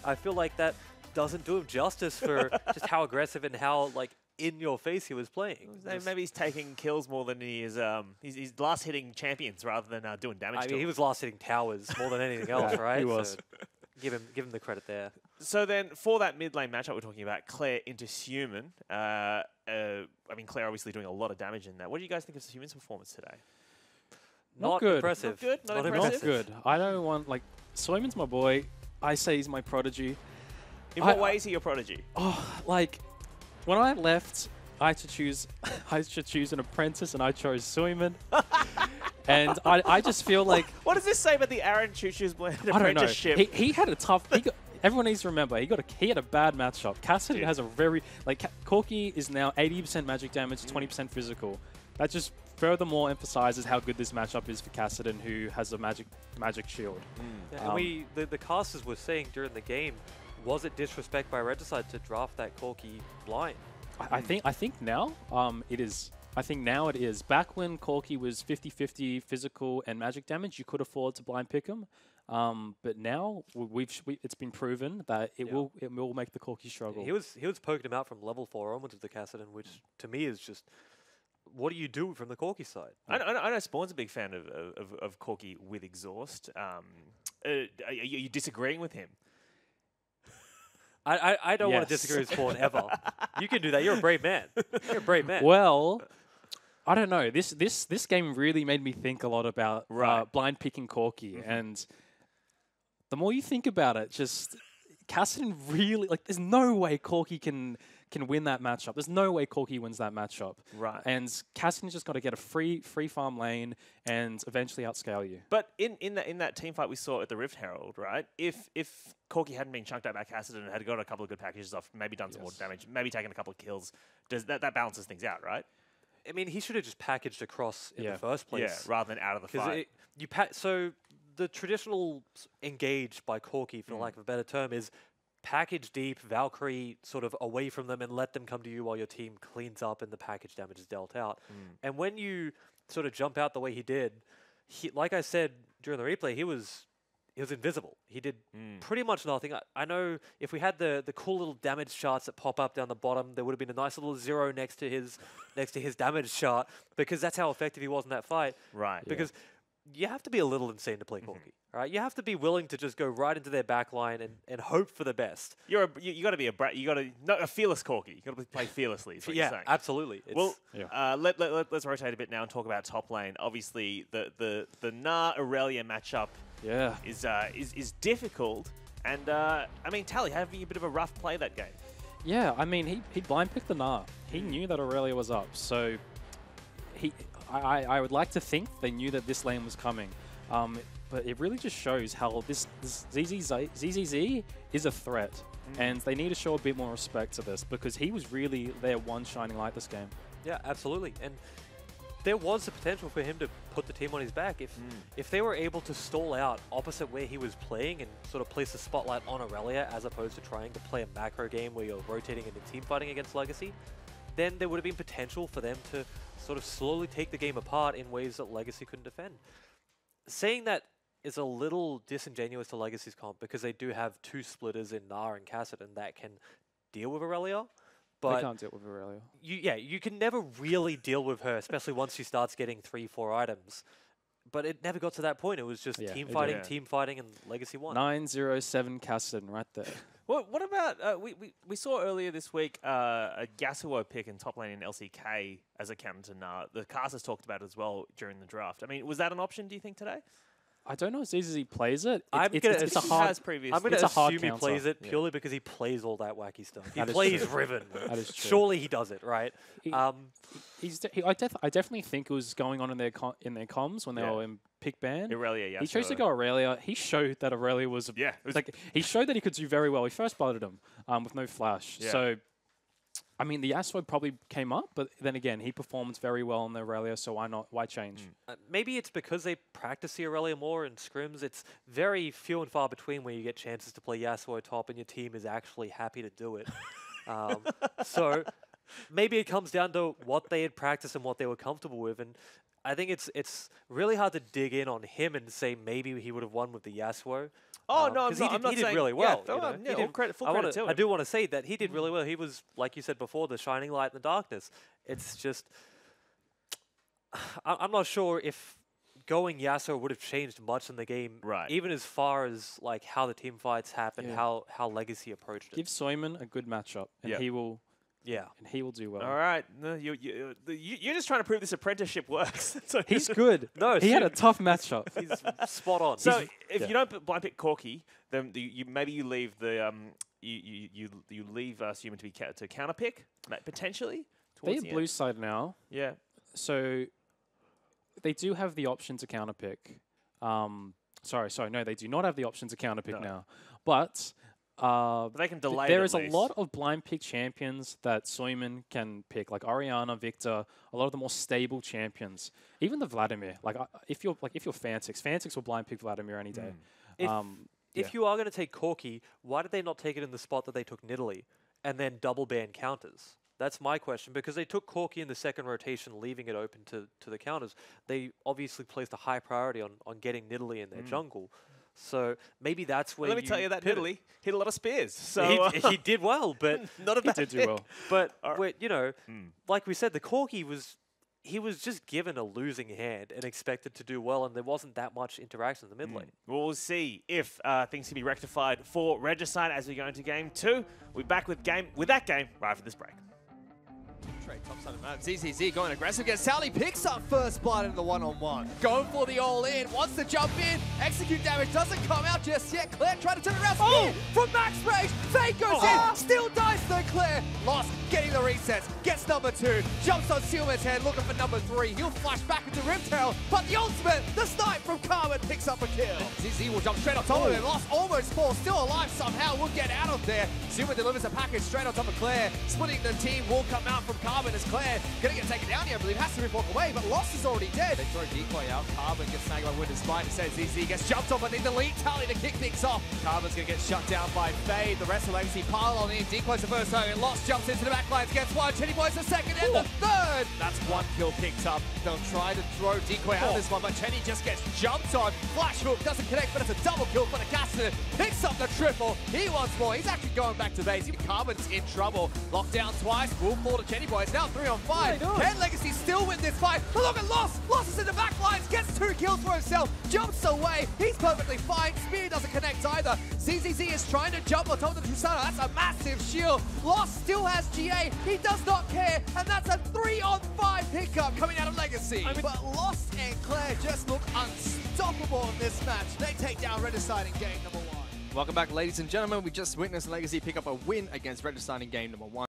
I feel like that doesn't do him justice for just how aggressive and how like in your face he was playing. Maybe he's taking kills more than he is. He's last hitting champions rather than doing damage. I to mean, he them. was last hitting towers more than anything else, right? he was. So give him the credit there. So then, for that mid lane matchup we're talking about, Claire into Human. I mean, Claire obviously doing a lot of damage in that. What do you guys think of Human's performance today? Not good. Impressive. Not good? Not Not impressive? good. I don't want, like, Soyman's my boy. I say he's my prodigy. In what way is he your prodigy? Oh, like, when I left, I had to choose an apprentice, and I chose Soyman. And I just feel like... What does this say about the Aaron Choo-Choo's blend I don't know. apprenticeship? He had a tough... Everyone needs to remember, he had a bad matchup. Cassidy has a very... Like, Corki is now 80% magic damage, 20% physical. That just furthermore emphasizes how good this matchup is for Cassidon, who has a magic shield. Yeah, and the casters were saying during the game, was it disrespect by Regicide to draft that Corki blind? I think now it is. I think now it is. Back when Corki was 50-50 physical and magic damage, you could afford to blind pick him. But now it's been proven that it will make the Corki struggle. He was poking him out from level 4 onwards of the Cassidon, which to me is just, what do you do from the Corki side? I know Spawn's a big fan of Corki with exhaust. Are you disagreeing with him? I don't want to Yes. disagree with Spawn ever. You can do that. You're a brave man. You're a brave man. Well, I don't know. This game really made me think a lot about blind picking Corki, and the more you think about it, just Cassidon really, like, there's no way Corki can win that matchup. There's no way Corki wins that matchup. Right. And Cassidon's just got to get a free farm lane and eventually outscale you. But in that team fight we saw at the Rift Herald, right? If Corki hadn't been chunked out by Cassidon and had got a couple of good packages off, maybe done some more damage, maybe taken a couple of kills, that balances things out, right? I mean, he should have just packaged across in the first place. Yeah, rather than out of the fight. So the traditional engage by Corki, for lack of a better term, is package deep, Valkyrie sort of away from them and let them come to you while your team cleans up and the package damage is dealt out. And when you sort of jump out the way he did, like I said during the replay, he was invisible. He did pretty much nothing. I know if we had the cool little damage charts that pop up down the bottom, there would have been a nice little 0 next to his damage chart, because that's how effective he was in that fight. Right. Because you have to be a little insane to play Corki. Right? You have to be willing to just go right into their back line and hope for the best. You got to be a fearless Corki. You got to play fearlessly. Is what you're saying. Absolutely. Let's rotate a bit now and talk about top lane. Obviously, the Na Aurelia matchup is difficult, and I mean, Tally having a bit of a rough play that game. Yeah, I mean, he blind picked the Na. He knew that Aurelia was up, so I would like to think they knew that this lane was coming. But it really just shows how this ZZZ is a threat, and they need to show a bit more respect to this, because he was really their one shining light this game. Yeah, absolutely. And there was the potential for him to put the team on his back if they were able to stall out opposite where he was playing and sort of place the spotlight on Aurelia, as opposed to trying to play a macro game where you're rotating into team fighting against Legacy. Then there would have been potential for them to sort of slowly take the game apart in ways that Legacy couldn't defend. Saying that is a little disingenuous to Legacy's comp, because they do have 2 splitters in Na and Cassidon that can deal with Aurelia. But They can't deal with Aurelia. you can never really deal with her, especially once she starts getting 3-4 items. But it never got to that point. It was just team fighting, and Legacy won. 907 Cassidon right there. What about we saw earlier this week a Yasuo pick in top lane in LCK as a counter to Na. The casters talked about it as well during the draft. I mean, was that an option, do you think, today? I don't know if ZZZ plays it. I'm going to assume he counter. plays it purely because he plays all that wacky stuff. He That is plays true. Riven. That is true. Surely he does it, right? I definitely think it was going on in their comms when they were in pick ban. Aurelia, He chose to go Aurelia. He showed that Aurelia was he showed that he could do very well. He first blooded him with no flash. Yeah. So I mean, the Yasuo probably came up, but then again, he performs very well on the Aurelia, so why not? Why change? Maybe it's because they practice the Aurelia more in scrims. It's very few and far between where you get chances to play Yasuo top and your team is actually happy to do it. So maybe it comes down to what they had practiced and what they were comfortable with. And I think it's really hard to dig in on him and say maybe he would have won with the Yasuo. Oh, no, because I'm he did saying, really well. Yeah, you know? yeah, He all did- credit, full I credit wanna- to him. I do want to say that he did really well. He was, like you said before, the shining light in the darkness. It's just, I'm not sure if going Yasuo would have changed much in the game, Right. even as far as like how the team fights happen, Yeah. how Legacy approached it. Give Soyman a good matchup, and Yep. he will Yeah. do well. All right. No, you're just trying to prove this apprenticeship works. So He's good. No, he had a shoot. tough matchup. He's spot on. So He's- if yeah. you don't blind pick Corki, then maybe you leave the you leave Suman to be to counter pick potentially. They're towards the blue end. side now, Yeah. so they do have the option to counterpick. Sorry, no, they do not have the option to counterpick No. now. But But they can delay. there it is at a least. lot of blind pick champions that Soyman can pick, like Oriana, Victor, a lot of the more stable champions. Even the Vladimir. If you're Fantix will blind pick Vladimir any day. If you are going to take Corki, why did they not take it in the spot that they took Nidalee and then double ban counters? That's my question, because they took Corki in the second rotation, leaving it open to the counters. They obviously placed a high priority on getting Nidalee in their jungle. So maybe that's where Let me tell you that pivot. Nidalee hit a lot of spears. So He did well, but not a bad did do pick. well. but Alright. we're- you know, like we said, the Corki he was just given a losing hand and expected to do well, and there wasn't that much interaction in the mid lane. We'll see if things can be rectified for Regicide as we go into game 2. We're back with that game right after this break. Trade top side of the map. ZZZ going aggressive against Sally. Picks up first blood in the one-on-one. Going for the all-in. Wants to jump in. Execute damage. Doesn't come out just yet. Claire trying to turn it around. Spear from max range. Fade goes in. Still dies though Claire. Lost. Getting the resets. Gets number 2. Jumps on Sealman's head. Looking for number 3. He'll flash back into Rimtail. But the ultimate. The snipe from Carmen picks up a kill. ZZ will jump straight on top of him. Lost almost falls. Still alive somehow. Will get out of there. Sealman delivers a package straight on top of Claire. Splitting the team will come out from Carmen as Claire gonna get taken down here, I believe. Has to walk away, but Lost is already dead. They throw decoy out. Carmen gets snagged by Winter's Spine. Instead, ZZ gets jumped on, but need the lead tally to kick things off. Carmen's gonna get shut down by Fade. The rest of Legacy pile on in. Decoy's the first target. Lost jumps into the back lines, gets one. Chenny Boy's the second and the third. That's one kill picked up. They'll try to throw decoy out of this one, but Chenny just gets jumped on. Flash hook doesn't connect, but it's a double kill for the Cassidy. Picks up the triple. He wants more. He's actually going back to base. Carmen's in trouble. Locked down twice. Will fall to Chenny Boy. It's now 3 on 5. Can Legacy still win this fight? But look at Lost. Lost is in the back lines. Gets 2 kills for himself. Jumps away. He's perfectly fine. Spear doesn't connect either. ZZZ is trying to jump on top of the Trusano. That's a massive shield. Lost still has GA. He does not care. And that's a 3 on 5 pickup coming out of Legacy. But Lost and Claire just look unstoppable in this match. They take down Regicide in game number 1. Welcome back, ladies and gentlemen. We just witnessed Legacy pick up a win against Regicide in game number 1.